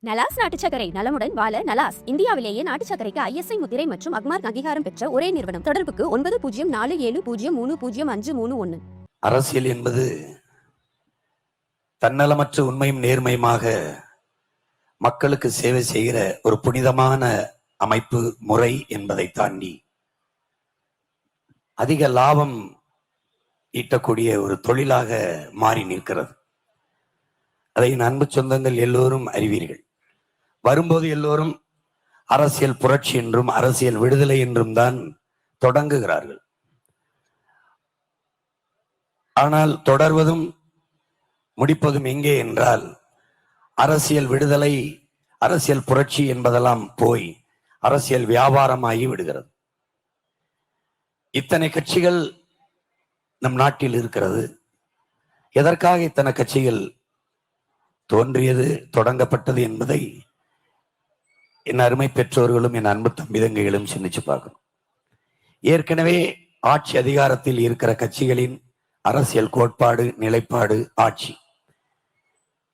நலாஸ் நாட்டு சர்க்கரை நலமுடன் வாழ நலாஸ் இந்தியாவிலேயே நாட்டு சர்க்கரைக்கு ISI முத்திரை மற்றும் அக்மார்க் அங்கீகாரம் பெற்ற ஒரே நிறுவனம். தொடர்புக்கு 9047033531. அரசியல் என்பது தன்னலமற்ற உண்மையும் நேர்மையுமாக மக்களுக்கு சேவை செய்கிற ஒரு புனிதமான அமைப்பு முறை என்பதை தாண்டி அதிக லாபம் ஈட்டக்கூடிய ஒரு தொழிலாக மாறி நிற்கிறது. அதை அன்பு சொந்தங்கள் எல்லோரும் அறிவீர்கள். வரும்போது எல்லோரும் அரசியல் புரட்சி என்றும் அரசியல் விடுதலை என்றும் தான் தொடங்குகிறார்கள். ஆனால் தொடர்வதும் முடிப்பதும் எங்கே என்றால் அரசியல் விடுதலை அரசியல் புரட்சி என்பதெல்லாம் போய் அரசியல் வியாபாரமாகி விடுகிறது. இத்தனை கட்சிகள் நம் நாட்டில் இருக்கிறது. எதற்காக இத்தனை கட்சிகள் தோன்றியது தொடங்கப்பட்டது என்பதை என் அருமை பெற்றோர்களும் என் அன்பு தம்பிதங்கைகளும் சிந்திச்சு பார்க்கணும். ஏற்கனவே ஆட்சி அதிகாரத்தில் இருக்கிற கட்சிகளின் அரசியல் கோட்பாடு நிலைப்பாடு ஆட்சி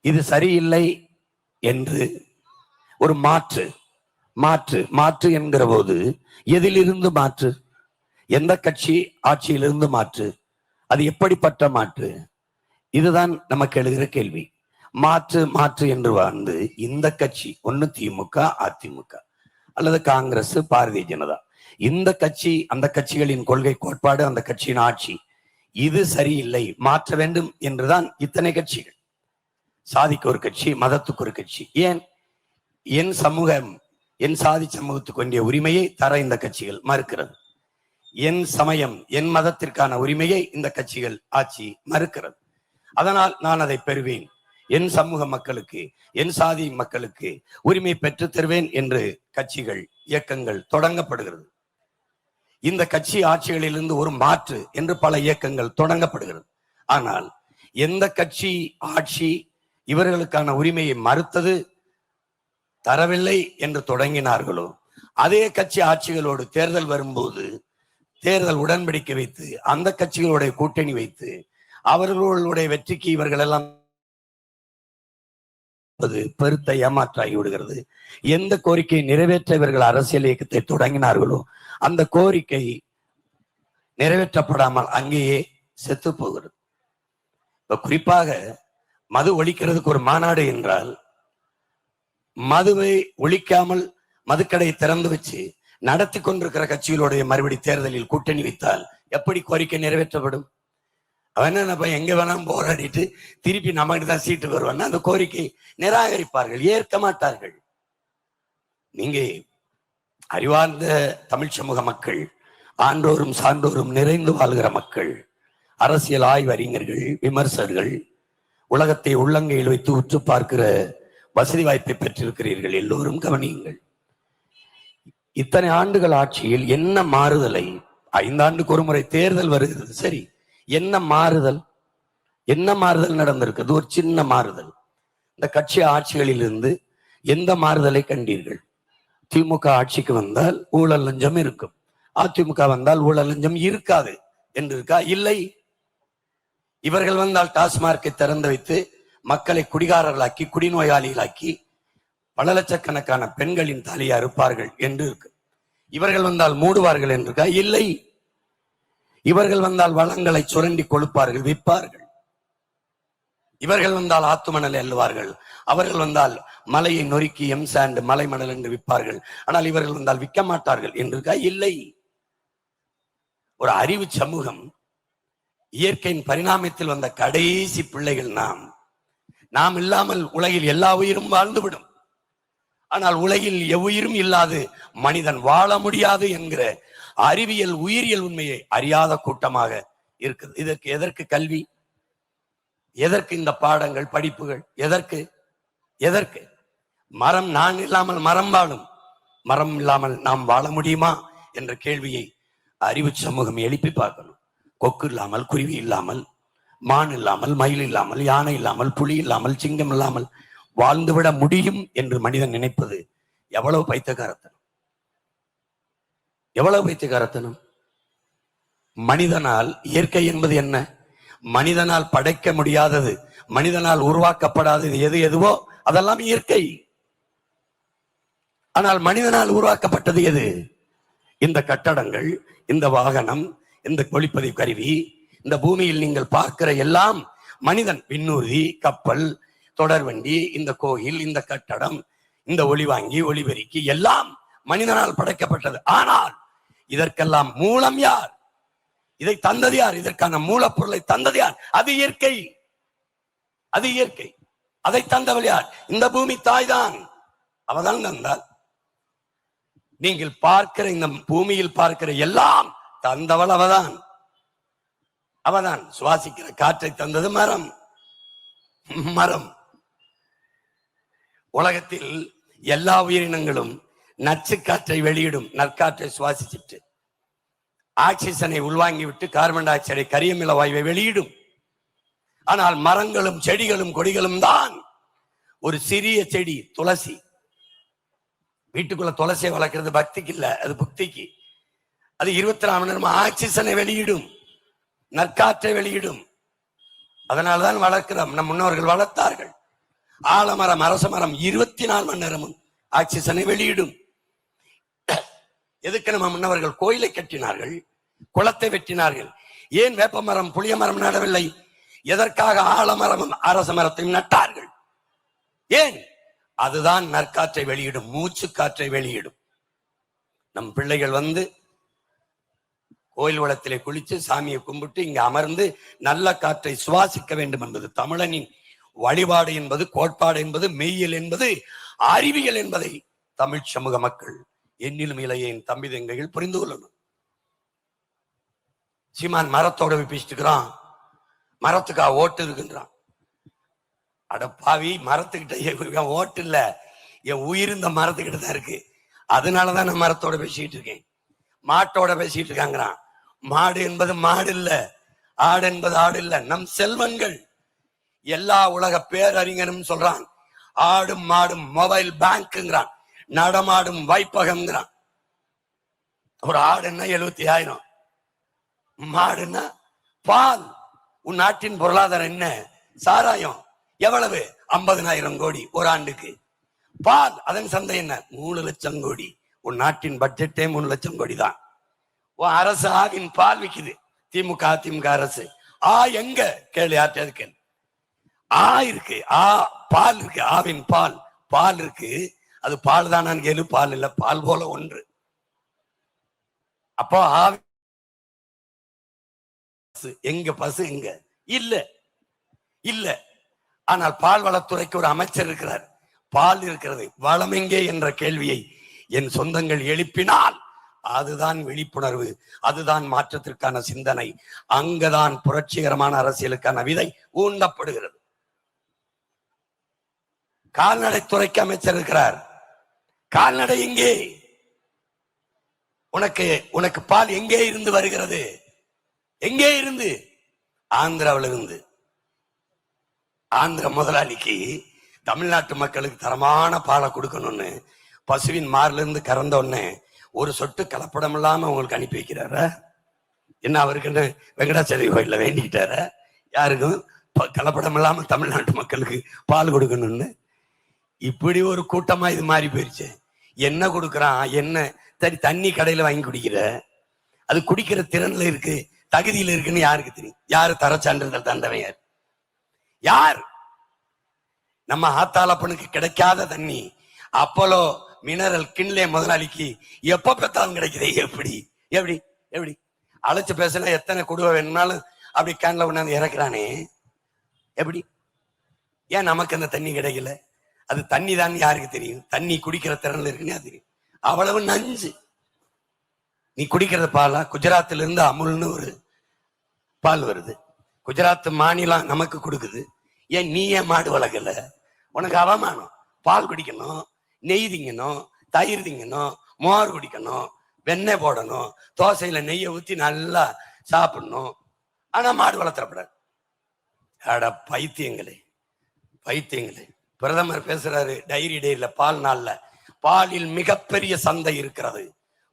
இது சரியில்லை என்று ஒரு மாற்று மாற்று மாற்று என்கிற போது எதிலிருந்து மாற்று? எந்த கட்சி ஆட்சியிலிருந்து மாற்று? அது எப்படிப்பட்ட மாற்று? இதுதான் நமக்கு எழுகிற கேள்வி. மாற்று மாற்று என்று வாழ்ந்து இந்த கட்சி ஒன்னு திமுக அதிமுக அல்லது காங்கிரஸ் பாரதிய ஜனதா இந்த கட்சி அந்த கட்சிகளின் கொள்கை கோட்பாடு அந்த கட்சியின் ஆட்சி இது சரியில்லை மாற்ற வேண்டும் என்றுதான் இத்தனை கட்சிகள். சாதிக்கு ஒரு கட்சி மதத்துக்கு ஒரு கட்சி. ஏன் என் சமூகம் என் சாதி சமூகத்துக்கு வேண்டிய உரிமையை தர இந்த கட்சிகள் மறுக்கிறது. என் சமயம் என் மதத்திற்கான உரிமையை இந்த கட்சிகள் ஆட்சி மறுக்கிறது. அதனால் நான் அதை பெறுவேன், என் சமூக மக்களுக்கு என் சாதி மக்களுக்கு உரிமை பெற்று தருவேன் என்று கட்சிகள் இயக்கங்கள் தொடங்கப்படுகிறது. இந்த கட்சி ஆட்சிகளிலிருந்து ஒரு மாற்று என்று பல இயக்கங்கள் தொடங்கப்படுகிறது. ஆனால் எந்த கட்சி ஆட்சி இவர்களுக்கான உரிமையை மறுத்தது தரவில்லை என்று தொடங்கினார்களோ அதே கட்சி ஆட்சிகளோடு தேர்தல் வரும்போது தேர்தல் உடன்படிக்கை வைத்து அந்த கட்சிகளுடைய கூட்டணி வைத்து அவர்களுடைய வெற்றிக்கு இவர்கள் எல்லாம் பெருத்த ஏமாற்றாகி விடுகிறது. எந்த கோரிக்கையை நிறைவேற்ற இவர்கள் அரசியல் இயக்கத்தை தொடங்கினார்களோ அந்த கோரிக்கை நிறைவேற்றப்படாமல் அங்கேயே செத்து போகிறது. இப்ப குறிப்பாக மது ஒழிக்கிறதுக்கு ஒரு மாநாடு என்றால் மதுவை ஒழிக்காமல் மதுக்கடையை திறந்து வச்சு நடத்தி கொண்டிருக்கிற கட்சிகளுடைய மறுபடி தேர்தலில் கூட்டணி வைத்தால் எப்படி கோரிக்கை நிறைவேற்றப்படும்? அவன் என்ன எங்க வேணாலும் போராடிட்டு திருப்பி நம்மகிட்ட தான் சீட்டு வருவான்னா அந்த கோரிக்கை நிராகரிப்பார்கள், ஏற்க மாட்டார்கள். நீங்க அறிவார்ந்த தமிழ் சமூக மக்கள், ஆன்றோரும் சான்றோரும் நிறைந்து வாழ்கிற மக்கள், அரசியல் ஆய்வறிஞர்கள், விமர்சகர்கள், உலகத்தை உள்ளங்கையில் வைத்து உற்று பார்க்கிற வசதி வாய்ப்பை பெற்றிருக்கிறீர்கள். எல்லோரும் கவனியுங்கள். இத்தனை ஆண்டுகள் ஆட்சியில் என்ன மாறுதலை? 5 ஆண்டுக்கு ஒரு முறை தேர்தல் வருகிறது, சரி, என்ன மாறுதல்? என்ன மாறுதல் நடந்திருக்குது? ஒரு சின்ன மாறுதல். இந்த கட்சி ஆட்சிகளில் இருந்து எந்த மாறுதலை கண்டீர்கள்? திமுக ஆட்சிக்கு வந்தால் ஊழல் லஞ்சம் இருக்கும், அதிமுக வந்தால் ஊழல் லஞ்சம் இருக்காது என்று இருக்கா? இல்லை. இவர்கள் வந்தால் டாஸ்மார்க்கை திறந்து வைத்து மக்களை குடிகாரர்களாக்கி குடிநோயாளிகளாக்கி பல லட்சக்கணக்கான பெண்களின் தலையை அறுப்பார்கள் என்று இருக்கு. இவர்கள் வந்தால் மூடுவார்கள் என்று இருக்கா? இல்லை. இவர்கள் வந்தால் வளங்களை சுரண்டி கொழுப்பார்கள், விற்பார்கள். இவர்கள் வந்தால் ஆத்துமணலை அள்ளுவார்கள். அவர்கள் வந்தால் மலையை நொறுக்கி எம்சாண்ட் மலை மணல் என்று விற்பார்கள். ஆனால் இவர்கள் வந்தால் விற்க மாட்டார்கள் என்று இருக்கா? இல்லை. ஒரு அறிவு சமூகம், இயற்கையின் பரிணாமத்தில் வந்த கடைசி பிள்ளைகள் நாம் இல்லாமல் உலகில் எல்லா உயிரும் வாழ்ந்துவிடும். ஆனால் உலகில் எவ்வுயிரும் இல்லாது மனிதன் வாழ முடியாது என்கிற அறிவியல் உயிரியல் உண்மையை அறியாத கூட்டமாக இருக்குது. இதற்கு எதற்கு கல்வி? எதற்கு இந்த பாடங்கள் படிப்புகள்? எதற்கு எதற்கு? மரம் நான் இல்லாமல் மரம் வாழும், மரம் இல்லாமல் நாம் வாழ முடியுமா என்ற கேள்வியை அறிவு சமூகம் எழுப்பி பார்க்கணும். கொக்கு இல்லாமல் குருவி இல்லாமல் மான் இல்லாமல் மயில் இல்லாமல் யானை இல்லாமல் புலி இல்லாமல் சிங்கம் இல்லாமல் வாழ்ந்துவிட முடியும் என்று மனிதன் நினைப்பது எவ்வளவு பைத்தியக்காரத்தனம், எவ்வளவு பைத்தியக்காரத்தனம். மனிதனால் இயற்கை என்பது என்ன? மனிதனால் படைக்க முடியாதது, மனிதனால் உருவாக்கப்படாதது எது எதுவோ அதெல்லாம் இயற்கை. ஆனால் மனிதனால் உருவாக்கப்பட்டது எது? இந்த கட்டடங்கள், இந்த வாகனம், இந்த ஒளிப்பதிவு கருவி, இந்த பூமியில் நீங்கள் பார்க்கிற எல்லாம் மனிதன். விண்ணூர்தி, கப்பல், தொடர்வண்டி, இந்த கோயில், இந்த கட்டடம், இந்த ஒளிவாங்கி, ஒளிபெருக்கி எல்லாம் மனிதனால் படைக்கப்பட்டது. ஆனால் இதற்கெல்லாம் மூலம் யார்? இதை தந்தது யார்? இதற்கான மூலப்பொருளை தந்தது யார்? அது இயற்கை. அது இயற்கை. அதை தந்தவள் யார்? இந்த பூமி தாய்தான். அவதான் தந்தாள். நீங்கள் பார்க்கிற இந்த பூமியில் பார்க்கிற எல்லாம் தந்தவள் அவதான். அவதான். சுவாசிக்கிற காற்றை தந்தது மரம். மரம். உலகத்தில் எல்லா உயிரினங்களும் நச்சு காற்றை வெளியிடும். நற்காற்றை சுவாசிச்சுட்டு ஆக்சிஜனை உள்வாங்கி விட்டு கார்பன் டை ஆக்சைடை, கரியமில வாயுவை வெளியிடும். ஆனால் மரங்களும் செடிகளும் கொடிகளும் தான். ஒரு சிறிய செடி துளசி, வீட்டுக்குள்ள துளசியை வளர்க்கிறது பக்திக்கு இல்ல, அது புக்திக்கு. அது 24 மணி நேரம் ஆக்சிஜனை வெளியிடும், நற்காற்றை வெளியிடும். அதனால்தான் வளர்க்கிறோம். நம் முன்னோர்கள் வளர்த்தார்கள். ஆலமரம், அரச மரம் 24 மணி நேரமும் ஆக்சிஜனை வெளியிடும். எதுக்கு நம்ம முன்னவர்கள் கோயிலை கட்டினார்கள், குளத்தை வெட்டினார்கள்? ஏன் வேப்ப மரம், புளிய மரம் நடவில்லை? எதற்காக ஆலமரமும் அரச மரத்தையும் நட்டார்கள்? ஏன்? அதுதான் நற்காற்றை வெளியிடும், மூச்சு காற்றை வெளியிடும். நம் பிள்ளைகள் கோயில் குளத்திலே குளிச்சு சாமியை கும்பிட்டு இங்க அமர்ந்து நல்ல காற்றை சுவாசிக்க வேண்டும் என்பது தமிழனின் வழிபாடு என்பது, கோட்பாடு என்பது, மெய்யியல் என்பது, அறிவியல் என்பதை தமிழ் சமூக மக்கள், என்னிலும் இளைய தம்பி தங்கைகள் புரிந்து கொள்ளணும். சீமான் மரத்தோட பேசிட்டுக்கிறான், மரத்துக்கா ஓட்டு இருக்குன்றான். அடப்பாவி, மரத்துக்கிட்ட ஓட்டு இல்ல, என் உயிர் இந்த மரத்துக்கிட்ட தான் இருக்கு. அதனாலதான் நான் மரத்தோட பேசிட்டு இருக்கேன். மாட்டோட பேசிட்டு இருக்காங்கிறான். மாடு என்பது மாடு இல்ல, ஆடு என்பது ஆடு இல்ல, நம் செல்வங்கள். எல்லா உலக பேரறிஞரும் சொல்றான், ஆடும் மாடும் மொபைல் பேங்க்ங்கிறான், நடமாடும் வைப்பகம்ங்கிறான். ஒரு ஆடுன்னா 70,000, மாடுன்னா பால். உன் நாட்டின் பொருளாதாரம் என்ன? சாராயம் எவ்வளவு? 50,000 கோடி ஒரு ஆண்டுக்கு. பால், அதன் சந்தை என்ன? 3 லட்சம் கோடி. உன் நாட்டின் பட்ஜெட்டே 3 லட்சம் கோடி தான். உன் அரசு ஆவின் பால் விக்குது. திமுக அதிமுக அரசு ஆ எங்க கேளு, யார்கிட்ட கேளு. ஆ இருக்கு, ஆ பால் இருக்கு, ஆவின் பால். பால் இருக்கு, அது பால் தானான்னு கேளு. பால் இல்ல, பால் போல ஒன்று. அப்போ ஆவி எங்க? பசு எங்க? இல்ல இல்ல. ஆனால் பால் வளத்துறைக்கு ஒரு அமைச்சர் இருக்கிறார். பால் இருக்கிறது, வளம் எங்கே என்ற கேள்வியை என் சொந்தங்கள் எழுப்பினால் அதுதான் விழிப்புணர்வு, அதுதான் மாற்றத்திற்கான சிந்தனை. அங்கதான் புரட்சிகரமான அரசியலுக்கான விதை ஊண்டப்படுகிறது. கால்நடைத்துறைக்கு அமைச்சர் இருக்கிறார். கால்நடை எங்கே? உனக்கு பால் எங்கே இருந்து வருகிறது? எங்கே இருந்து? ஆந்திராவில் இருந்து. ஆந்திர முதலாளிக்கு தமிழ்நாட்டு மக்களுக்கு தரமான பாலை கொடுக்கணும்னு பசுவின் மார்ல இருந்து கறந்த உடனே ஒரு சொட்டு கலப்படம் இல்லாம உங்களுக்கு அனுப்பி வைக்கிறார. என்ன அவருக்கு வெங்கடாச்சலி கோயில்ல வேண்டிக்கிட்டார, யாருக்கும் கலப்படம் இல்லாம தமிழ்நாட்டு மக்களுக்கு பால் கொடுக்கணும்னு. இப்படி ஒரு கூட்டமா இது மாறி போயிருச்சு. என்ன கொடுக்கறான்? என்ன தண்ணி கடையில வாங்கி குடிக்கிற, அது குடிக்கிற திறன்ல இருக்கு, தகுதியில இருக்குன்னு யாருக்கு தெரியும்? யாரு தர சான்றிதழ் தந்தவன்? யார்? யார்? நம்ம ஆத்தாளப்பனுக்கு கிடைக்காத தண்ணி அப்போலோ மினரல் கிண்லே முதலாளிக்கு எப்ப பெற்றாலும் கிடைக்குது. எப்படி எப்படி எப்படி அழைச்சு பேசல, எத்தனை குடுவை வேணும்னாலும் அப்படி கேன்ல கொண்டாந்து இறக்குறானே. எப்படி? ஏன் நமக்கு அந்த தண்ணி கிடைக்கல? அது தண்ணி தான் யாருக்கு தெரியும்? தண்ணி குடிக்கிற திறன்ல இருக்குன்னு அது தெரியும். அவ்வளவு நஞ்சு. நீ குடிக்கிறது பாலா? குஜராத்ல இருந்து அமுல்னு ஒரு பால் வருது, குஜராத் மாநிலம் நமக்கு கொடுக்குது. ஏன் நீ ஏன் மாடு வளர்க்கல? உனக்கு அவமானம். பால் குடிக்கணும், நெய் திங்கணும், தயிர் திங்கணும், மோர் குடிக்கணும், வெண்ணெய் போடணும், தோசையில நெய்யை ஊத்தி நல்லா சாப்பிடணும். ஆனா மாடு வளர்த்தப்படாது. அட பைத்தியங்களே, பைத்தியங்களே. பிரதமர் பேசுறாரு டைரி டேல, பால் நாள்ல, பாலில் மிகப்பெரிய சந்தை இருக்கிறது,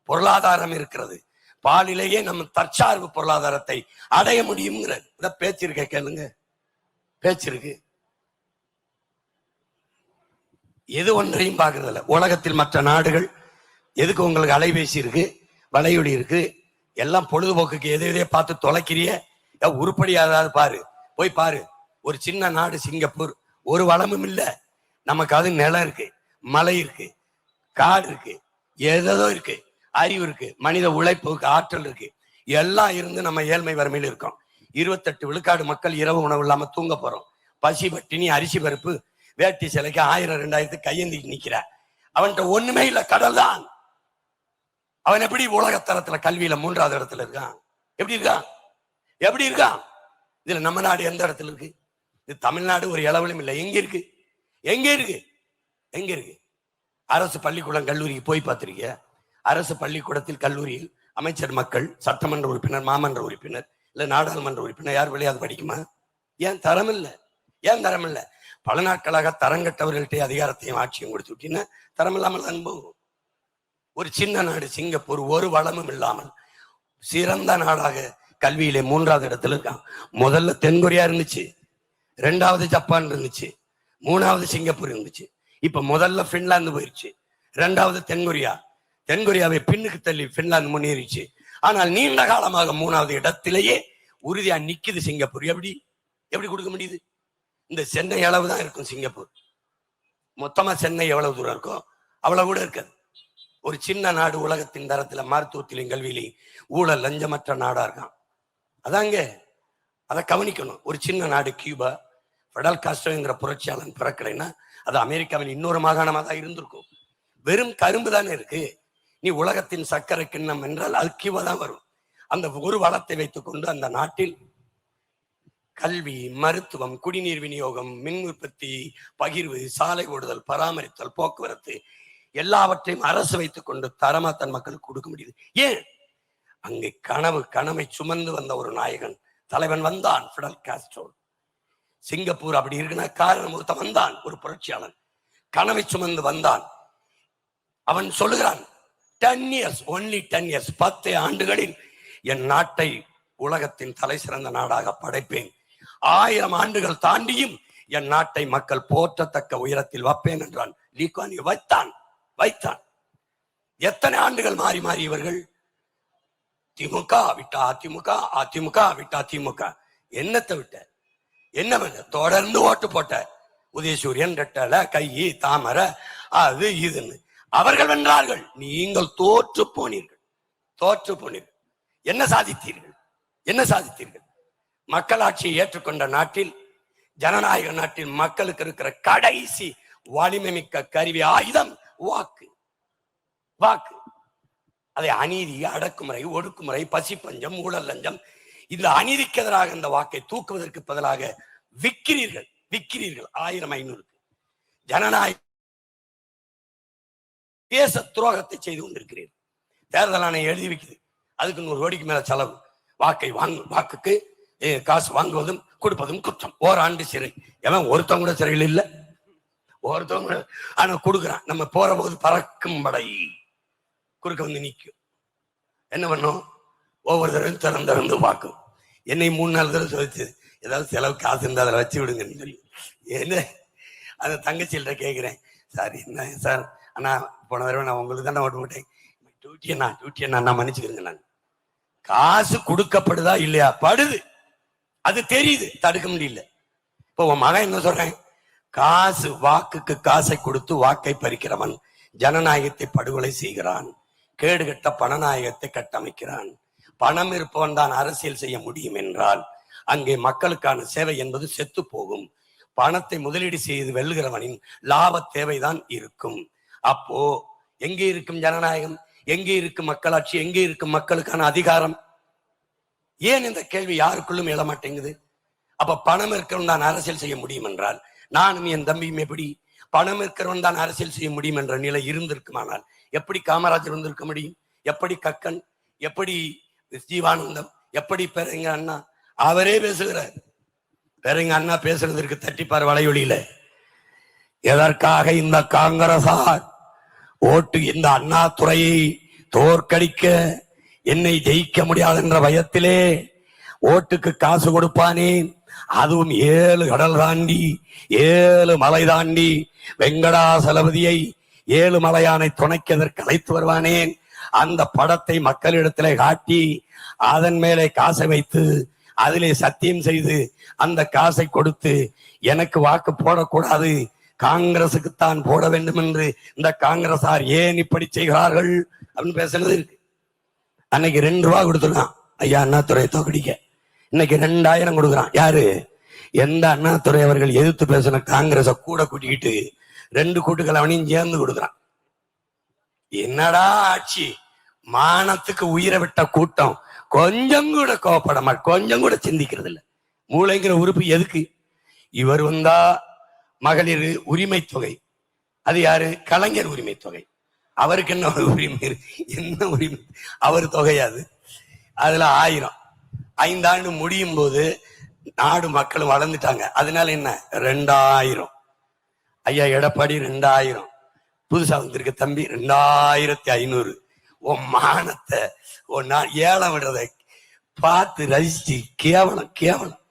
பொருளாதாரம் இருக்கிறது, பாலிலேயே நம்ம தற்சார்பு பொருளாதாரத்தை அடைய முடியுங்கிறது. இத பேச்சு இருக்க கேளுங்க, பேச்சு இருக்கு. எது ஒன்றையும் பார்க்கறது இல்ல. உலகத்தில் மற்ற நாடுகள் எதுக்கு உங்களுக்கு அலைபேசி இருக்கு, வலையொலி இருக்கு, எல்லாம் பொழுதுபோக்குக்கு எதையே பார்த்து தொலைக்கிறிய, உருப்படியாதாவது பாரு, போய் பாரு. ஒரு சின்ன நாடு சிங்கப்பூர், ஒரு வளமும் இல்ல. நமக்கு அது நிலம் இருக்கு, மலை இருக்கு, காடு இருக்கு, ஏதோ இருக்கு, அறிவு இருக்கு, மனித உழைப்புக்கு ஆற்றல் இருக்கு, எல்லாம் இருந்து நம்ம ஏழ்மை வறுமையில் இருக்கோம். 28 விழுக்காடு மக்கள் இரவு உணவு இல்லாம தூங்க போறோம். பசி பட்டினி, அரிசி பருப்பு, வேட்டி சிலைக்கு 1000 2000 கையேந்தி நிக்கிற. அவன்கிட்ட ஒண்ணுமே இல்ல, கடல் தான். அவன் எப்படி உலகத்தரத்துல கல்வியில 3வது இடத்துல இருக்கான்? எப்படி இருக்கான்? எப்படி இருக்கான்? இதுல நம்ம நாடு எந்த இடத்துல இருக்கு? இது தமிழ்நாடு ஒரு இளவலும் இல்லை. எங்க இருக்கு? எங்க இருக்கு? எங்க இருக்கு? அரசு பள்ளிக்கூடம் கல்லூரிக்கு போய் பார்த்திருக்கிய? அரசு பள்ளிக்கூடத்தில் கல்லூரியில் அமைச்சர் மக்கள், சட்டமன்ற உறுப்பினர், மாமன்ற உறுப்பினர், இல்ல நாடாளுமன்ற உறுப்பினர் யார் விளையாது படிக்குமா? ஏன் தரம் இல்லை? ஏன் தரம் இல்லை? பல நாட்களாக தரங்கட்டவர்கள்ட்ட அதிகாரத்தையும் ஆட்சியும் கொடுத்து விட்டீங்கன்னா தரம் இல்லாமல் அனுபவம். ஒரு சின்ன நாடு சிங்கப்பூர் ஒரு வளமும் இல்லாமல் சிறந்த நாடாக கல்வியிலே 3வது இடத்துல இருக்கான். முதல்ல தென்கொரியா இருந்துச்சு, 2வது ஜப்பான் இருந்துச்சு, 3வது சிங்கப்பூர் இருந்துச்சு. இப்ப முதல்ல பின்லாந்து போயிருச்சு, 2வது தென்கொரியா. தென்கொரியாவை பின்னுக்கு தள்ளி பின்லாந்து முன்னேறிச்சு. ஆனால் நீண்ட காலமாக 3வது இடத்திலேயே உறுதியா நிக்குது சிங்கப்பூர். எப்படி எப்படி கொடுக்க முடியுது? இந்த சென்னை அளவு தான் இருக்கும் சிங்கப்பூர். மொத்தமா சென்னை எவ்வளவு தூரம் இருக்கும் அவ்வளவு கூட இருக்காது. ஒரு சின்ன நாடு உலகத்தின் தரத்துல மருத்துவத்திலையும் கல்வியிலையும் ஊழல் லஞ்சமற்ற நாடா இருக்கான். அதாங்க, அதை கவனிக்கணும். ஒரு சின்ன நாடு கியூபா, ஃபெடல் காஸ்ட்ரோங்கிற புரட்சியாளன் பிறக்கலைன்னா அது அமெரிக்காவின் இன்னொரு மாகாணமா தான் இருந்திருக்கும். வெறும் கரும்பு தானே இருக்கு. நீ உலகத்தின் சர்க்கரை கிண்ணம் என்றால் அது கியூபா தான் வரும். அந்த ஒரு வளத்தை வைத்துக் கொண்டு அந்த நாட்டில் கல்வி, மருத்துவம், குடிநீர் விநியோகம், மின் உற்பத்தி, பகிர்வு, சாலை ஓடுதல், பராமரித்தல், போக்குவரத்து எல்லாவற்றையும் அரசு வைத்துக் கொண்டு தரமா தன் மக்களுக்கு கொடுக்க முடியுது. ஏன்? அங்கே கனவை சுமந்து வந்த ஒரு நாயகன் தலைவன் வந்தான், ஃபிடல் காஸ்ட்ரோ. சிங்கப்பூர் அப்படி இருக்குன்னா காரணம் ஒருத்தன் வந்தான், ஒரு புரட்சியாளன் கனவை சுமந்து வந்தான். அவன் சொல்லுகிறான் 10 years, only 10 years, 10 ஆண்டுகளில் என் நாட்டை உலகத்தின் தலை சிறந்த நாடாக படைப்பேன். 1000 ஆண்டுகள் தாண்டியும் என் நாட்டை மக்கள் போற்றத்தக்க உயரத்தில் வைப்பேன் என்றான். லீ குவான் யூ வைத்தான். எத்தனை ஆண்டுகள் மாறி மாறி இவர்கள் திமுக விட்டா அதிமுக, அதிமுக விட்டா திமுக. என்னத்தை விட்ட? என்ன பண்ண? தொடர்ந்து ஓட்டு போட்ட. உதயசூரியன், ரெட்டல, கையி, தாமரை, அது இதுன்னு அவர்கள் வென்றார்கள். நீங்கள் தோற்று போனீர்கள். என்ன சாதித்தீர்கள்? என்ன சாதித்தீர்கள்? மக்களாட்சியை ஏற்றுக்கொண்ட நாட்டில், ஜனநாயக நாட்டில் மக்களுக்கு இருக்கிற கடைசி வலிமை மிக்க கருவி ஆயுதம் வாக்கு. அதை அநீதி, அடக்குமுறை, ஒடுக்குமுறை, பசிப்பஞ்சம், ஊழல் லஞ்சம், இந்த அநீதிக்கு எதிராக இந்த வாக்கை தூக்குவதற்கு பதிலாக விற்கிறீர்கள் 1500 ஜனநாயக தேச துரோகத்தை செய்து கொண்டிருக்கிறீர்கள். தேர்தல் ஆணையம் எழுதி வைக்குது, அதுக்கு 100 கோடிக்கு மேல செலவு. வாக்குக்கு காசு வாங்குவதும் கொடுப்பதும் குற்றம், ஓராண்டு சிறை. எவன் ஒருத்தவங்க கூட சிறையில் இல்ல, ஒருத்தவங்க ஆனா கொடுக்குறான். நம்ம போற போது பறக்கும் படை குறுக்க வந்து நிற்கும். என்ன பண்ணும்? ஒவ்வொரு தடவை திறந்து பார்க்கும். என்னை 3-4 தடவை சொல்லிச்சு, ஏதாவது செலவு காசு இருந்தா அதில் வச்சு விடுங்கன்னு சொல்லி. என்ன அந்த தங்கச்சியில்ட்ட கேட்கிறேன், சார் என்ன சார், அண்ணா போன தடவை நான் உங்களுக்கு தானே ஓட்டு போட்டேன், டியூட்டி என்ன நான் மன்னிச்சுக்கிறேங்க. நான் காசு கொடுக்கப்படுதா இல்லையா? படுது, அது தெரியுது, தடுக்க முடியல. இப்போ உன் மகன் என்ன சொல்றேன்? காசு, வாக்குக்கு காசை கொடுத்து வாக்கை பறிக்கிறவன் ஜனநாயகத்தை படுகொலை செய்கிறான். கேடுகட்ட பணநாயகத்தை கட்டமைக்கிறான். பணம் இருப்பவன் தான் அரசியல் செய்ய முடியும் என்றால் அங்கே மக்களுக்கான சேவை என்பது செத்து போகும். பணத்தை முதலீடு செய்து வெல்லுகிறவனின் லாப தேவைதான் இருக்கும். அப்போ எங்கே இருக்கும் ஜனநாயகம்? எங்கே இருக்கும் மக்களாட்சி? எங்கே இருக்கும் மக்களுக்கான அதிகாரம்? ஏன் இந்த கேள்வி யாருக்குள்ளும் எழ மாட்டேங்குது? அப்ப பணம் இருக்கிறவன் தான் அரசியல் செய்ய முடியும் என்றால் நானும் என் தம்பியும் எப்படி பணம் இருக்கிறவன் தான் அரசியல் செய்ய முடியும் என்ற நிலை இருந்திருக்குமானால் எப்படி காமராஜர் இருந்திருக்க முடியும்? எப்படி கக்கன், எப்படி ஜீவானந்தம், எப்படி பெருங்க அண்ணா? அவரே பேசுகிறார். பெருங்க அண்ணா பேசுறதற்கு தட்டிப்பார் வலையொலியில. எதற்காக இந்த காங்கிரசார் ஓட்டு இந்த அண்ணா துறையை தோற்கடிக்க, என்னை ஜெயிக்க முடியாது என்ற பயத்திலே ஓட்டுக்கு காசு கொடுப்பானேன், அதுவும் 7 கடல் தாண்டி 7 மலை தாண்டி வெங்கடாசலபதியை 7 மலையானை துணைக்கதற்கு அழைத்து வருவானேன். அந்த படத்தை மக்களிடத்திலே காட்டி அதன் மேலே காசை வைத்து அதிலே சத்தியம் செய்து அந்த காசை கொடுத்து எனக்கு வாக்கு போடக்கூடாது, காங்கிரசுக்குத்தான் போட வேண்டும் என்று இந்த காங்கிரசார் ஏன் இப்படி செய்கிறார்கள் அப்படின்னு பேசுறது இருக்கு. அன்னைக்கு 2 ரூபா கொடுத்துருக்கான் ஐயா அண்ணாதுரை தோக்கடிக்க. இன்னைக்கு 2000 கொடுக்குறான். யாரு? எந்த அண்ணாதுரை அவர்கள் எதிர்த்து பேசின காங்கிரஸ கூட கூட்டிக்கிட்டு 2 கூட்டுக்கள் அவனையும் சேர்ந்து கொடுக்குறான். என்னடா ஆட்சி! மானத்துக்கு உயிரை விட்ட கூட்டம் கொஞ்சம் கூட கோவப்பட மாட்டேன், கொஞ்சம் கூட சிந்திக்கிறது இல்லை. மூளைங்கிற உறுப்பு எதுக்கு? இவர் வந்தா மகளிர் உரிமை தொகை, அது யாரு? கலைஞர் உரிமை தொகை. அவருக்கு என்ன உரிமை? என்ன உரிமை? அவர் தொகையாது. அதுல 1000 5 ஆண்டு முடியும் போது நாடு மக்களும் வளர்ந்துட்டாங்க. அதனால என்ன 2000. ஐயா எடப்பாடி 2000. புதுசா வந்திருக்க தம்பி 2500. உன் மானத்தை நான் ஏலம் விடுறதை பார்த்து ரசிச்சு கேவலம் கேவலம்.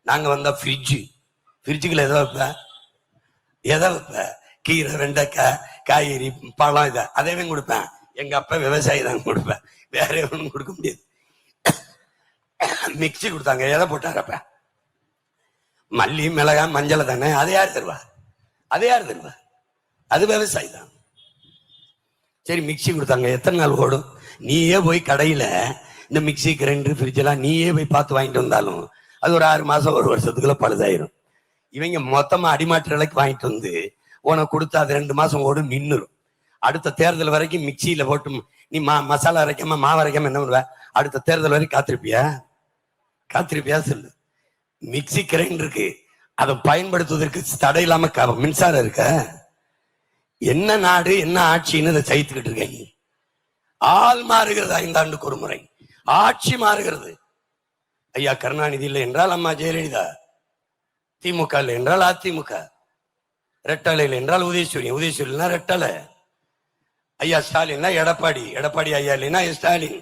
நாங்க வந்தா ஃப்ரிட்ஜுக்குள்ள எதை வைப்ப கீரை, வெண்டைக்காய், காய்கறி, பழம், இதை அதேவே கொடுப்பேன். எங்க அப்பா விவசாயி தான் கொடுப்பேன், வேற எவனும் கொடுக்க முடியாது. மிக்சி கொடுத்தாங்க, எதை போட்டாரப்ப? மல்லி, மிளகாய், மஞ்சள் தானே. அதை யார் தருவா? அது விவசாயி தான். சரி, மிக்சி கொடுத்தாங்க, எத்தனை நாள் ஓடும்? நீயே போய் கடையில இந்த மிக்சி, கிரைண்டர், ஃப்ரிட்ஜ் எல்லாம் நீயே போய் பார்த்து வாங்கிட்டு வந்தாலும் அது ஒரு 6 மாசம் 1 வருஷத்துக்குள்ள பழுதாயிரும். இவங்க மொத்தமா அடிமாற்று விலைக்கு வாங்கிட்டு வந்து உனக்கு கொடுத்தா அது 2 மாசம் ஓடும், நின்னுரும். அடுத்த தேர்தல் வரைக்கும் மிக்சியில போட்டு நீ மசாலா அரைக்காம மாவு அரைக்காம என்ன பண்ணுவ? அடுத்த தேர்தல் வரைக்கும் காத்திருப்பியா சொல்லு. மிக்சி, கிரைண்டருக்கு அதை பயன்படுத்துவதற்கு தடை இல்லாம மின்சாரம் இருக்க? என்ன நாடு, என்ன ஆட்சின்னு இதை சைத்துக்கிட்டு இருக்க நீ? ஆள் மாறுகிறது 5 ஆண்டுக்கு ஒரு முறை, ஆட்சி மாறுகிறது. ஐயா கருணாநிதி இல்லை என்றால் அம்மா ஜெயலலிதா, திமுக இல்லை என்றால் அதிமுக, ரெட்டலை இல்லை என்றால் உதயசூரியன் ரெட்டலை, ஐயா ஸ்டாலின் எடப்பாடி ஐயா இல்லைன்னா ஸ்டாலின்.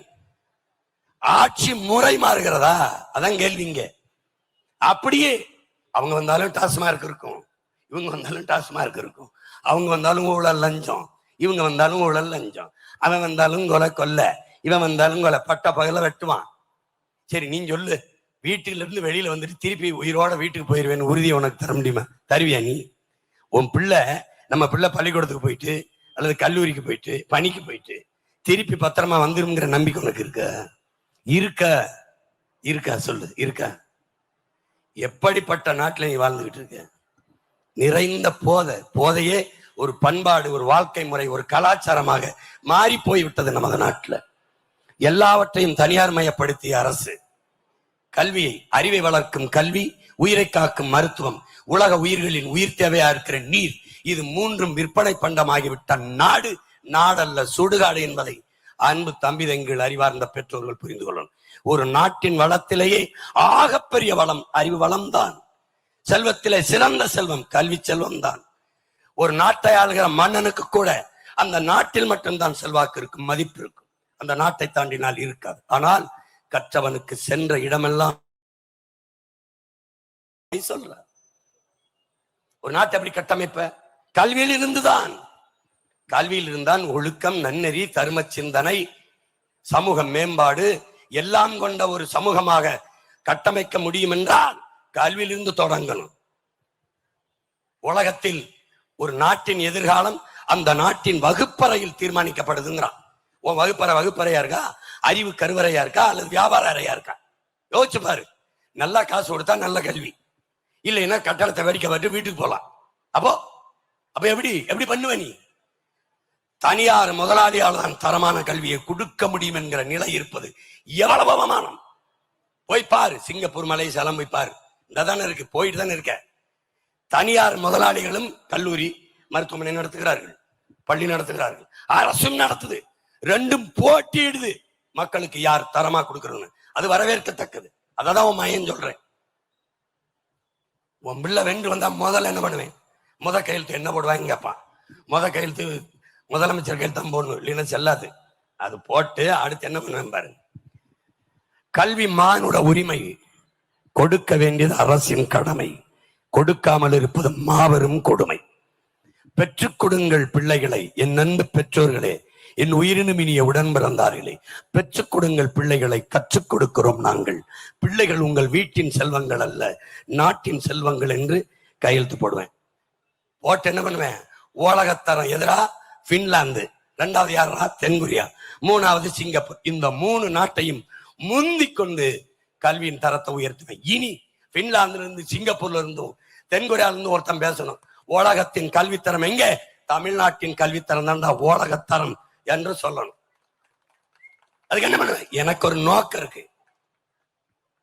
ஆட்சி முறை மாறுகிறதா? அதான் கேள்விங்க. அப்படியே அவங்க வந்தாலும் டாஸ்மார்க் இருக்கும், இவங்க வந்தாலும் டாஸ்மார்க் இருக்கும். அவங்க வந்தாலும் ஊழல் லஞ்சம், இவங்க வந்தாலும் ஊழல் லஞ்சம். அவன் வந்தாலும் கொலை, இவன் வந்தாலும் கொலை. பட்ட பகல வெட்டுவான். சரி, நீ சொல்லு, வீட்டுல இருந்து வெளியில வந்துட்டு திருப்பி உயிரோட வீட்டுக்கு போயிருவேன்னு உறுதியை உனக்கு தர முடியுமா? தருவியா நீ? உன் பிள்ளை, நம்ம பிள்ளை பள்ளிக்கூடத்துக்கு போயிட்டு அல்லது கல்லூரிக்கு போயிட்டு பணிக்கு போயிட்டு திருப்பி பத்திரமா வந்துருங்கிற நம்பிக்கை உனக்கு இருக்கா? சொல்லு, இருக்கா? எப்படிப்பட்ட நாட்டுல நீ வாழ்ந்துகிட்டு இருக்க? நிறைந்த போதையே ஒரு பண்பாடு, ஒரு வாழ்க்கை முறை, ஒரு கலாச்சாரமாக மாறி போய்விட்டது நமது நாட்டுல. எல்லாவற்றையும் தனியார் மயப்படுத்திய அரசு, கல்வியை, அறிவை வளர்க்கும் கல்வி, உயிரை காக்கும் மருத்துவம், உலக உயிர்களின் உயிர் தேவையா இருக்கிற நீர், இது 3ம் விற்பனை பண்டமாகிவிட்ட நாடல்ல சுடுகாடு என்பதை அன்பு தம்பி தங்கள் அறிவார்ந்த பெற்றோர்கள் புரிந்து கொள்ளணும். ஒரு நாட்டின் வளத்திலேயே ஆகப்பெரிய வளம் அறிவு வளம் தான். செல்வத்திலே சிறந்த செல்வம் கல்வி செல்வம் தான். ஒரு நாட்டை ஆளுகிற மன்னனுக்கு கூட அந்த நாட்டில் மட்டும்தான் செல்வாக்கு இருக்கும், மதிப்பு இருக்கும். அந்த நாட்டை தாண்டினால் இருக்காது. ஆனால் கற்றவனுக்கு சென்ற இடமெல்லாம் சொல்ற. ஒரு நாட்டை எப்படி கட்டமைப்ப? கல்வியில் இருந்தான் ஒழுக்கம், நன்னெறி, தர்ம சிந்தனை, சமூக மேம்பாடு எல்லாம் கொண்ட ஒரு சமூகமாக கட்டமைக்க முடியும் என்றால் கல்வியிலிருந்து தொடங்கணும். உலகத்தில் ஒரு நாட்டின் எதிர்காலம் அந்த நாட்டின் வகுப்பறையில் தீர்மானிக்கப்படுதுங்கிறான். உன் வகுப்பறையா இருக்கா, அறிவு கருவறையா இருக்கா, அல்லது வியாபார அறையா இருக்கா? யோசிச்சு பாரு. நல்லா காசு கொடுத்தா நல்ல கல்வி, இல்லைன்னா கட்டடத்தை வேடிக்கை பார்த்து வீட்டுக்கு போலாம். அப்போ எப்படி பண்ணுவ நீ? தனியார் முதலாளியால் தான் தரமான கல்வியை கொடுக்க முடியும் என்கிற நிலை இருப்பது எவ்வளவு அவமானம். போய் பாரு, சிங்கப்பூர், மலேசியா போய் பாரு. இங்கதானே இருக்கு, போயிட்டு தானே இருக்க. தனியார் முதலாளிகளும் கல்லூரி, மருத்துவமனை நடத்துகிறார்கள், பள்ளி நடத்துகிறார்கள், அரசும் நடத்துது. 2ம் போட்டியிடுது மக்களுக்கு யார் தரமா கொடுக்கறதுன்னு. அது வரவேற்கத்தக்கது. அதான் உன் மையம் சொல்றேன். உன் பிள்ளை வென்று வந்தா முதல்ல என்ன பண்ணுவேன்? கையெழுத்து என்ன போடுவாங்க கேட்பான். கையெழுத்து முதலமைச்சர் கையெழுத்து தான் போடணும், இல்லைன்னா செல்லாது. அது போட்டு அடுத்து என்ன பண்ணுவேன் பாருங்க. கல்வி மானுட உரிமை, கொடுக்க வேண்டியது அரசின் கடமை, கொடுக்காமல் இருப்பது மாபெரும் கொடுமை. பெற்றுக் கொடுங்கள் பிள்ளைகளை. என் அன்பு பெற்றோர்களே, என் உயிரினும் இனிய உடன் பிறந்தார்களே, பெற்றுக் கொடுங்கள் பிள்ளைகளை. கற்றுக் கொடுக்கிறோம் நாங்கள். பிள்ளைகள் உங்கள் வீட்டின் செல்வங்கள் அல்ல, நாட்டின் செல்வங்கள் என்று கையெழுத்து போடுவேன். போட்டு என்ன பண்ணுவேன்? உலகத்தரம் எதிரா பின்லாந்து, இரண்டாவது யாரா தென்கொரியா, மூணாவது சிங்கப்பூர். இந்த 3 நாட்டையும் முந்திக் கொண்டு கல்வியின் தரத்தை உயர்த்துவேன். இனி பின்லாந்துல இருந்து, சிங்கப்பூர்ல இருந்தும், தென்கொரியால இருந்து ஒருத்தன் பேசணும், உலகத்தின் கல்வித்தரம் எங்க? தமிழ்நாட்டின் கல்வித்தரம் தான்டா உலகத்தரம் என்று சொல்லணும். அதுக்கு என்ன பண்ணுவேன்? எனக்கு ஒரு நோக்கம் இருக்கு.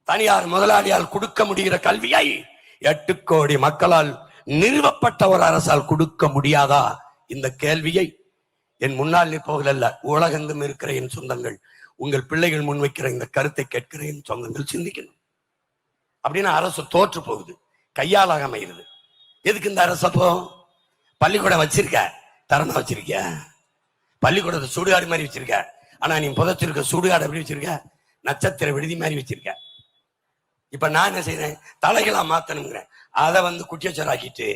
தனியார் முதலாளியால் கொடுக்க முடிகிற கல்வியை 8 கோடி மக்களால் நிறுவப்பட்ட ஒரு அரசால் கொடுக்க முடியாதா? இந்த கேள்வியை என் முன்னாள் நிற்பவர்கள் அல்ல, உலகெங்கும் இருக்கிற என் சொந்தங்கள், உங்கள் பிள்ளைகள் முன்வைக்கிற இந்த கருத்தை கேட்கிற என் சொந்தங்கள் சிந்திக்கணும். அப்படின்னா அரசு தோற்று போகுது, கையாளாக அமைகிறது. எதுக்கு இந்த அரசப்போ? பள்ளிக்கூடம் வச்சிருக்க, தரமா வச்சிருக்க, பள்ளிக்கூடத்தை சுடுகாடு மாதிரி வச்சிருக்க. ஆனா நீ புதைச்சிருக்க சுடுகாடு எப்படி வச்சிருக்க? நட்சத்திர விடுதி மாதிரி வச்சிருக்க. இப்ப நான் என்ன செய்யறேன்? தலைகளா மாத்தணுங்கிறேன். அதை குட்டியச்சராக்கிட்டு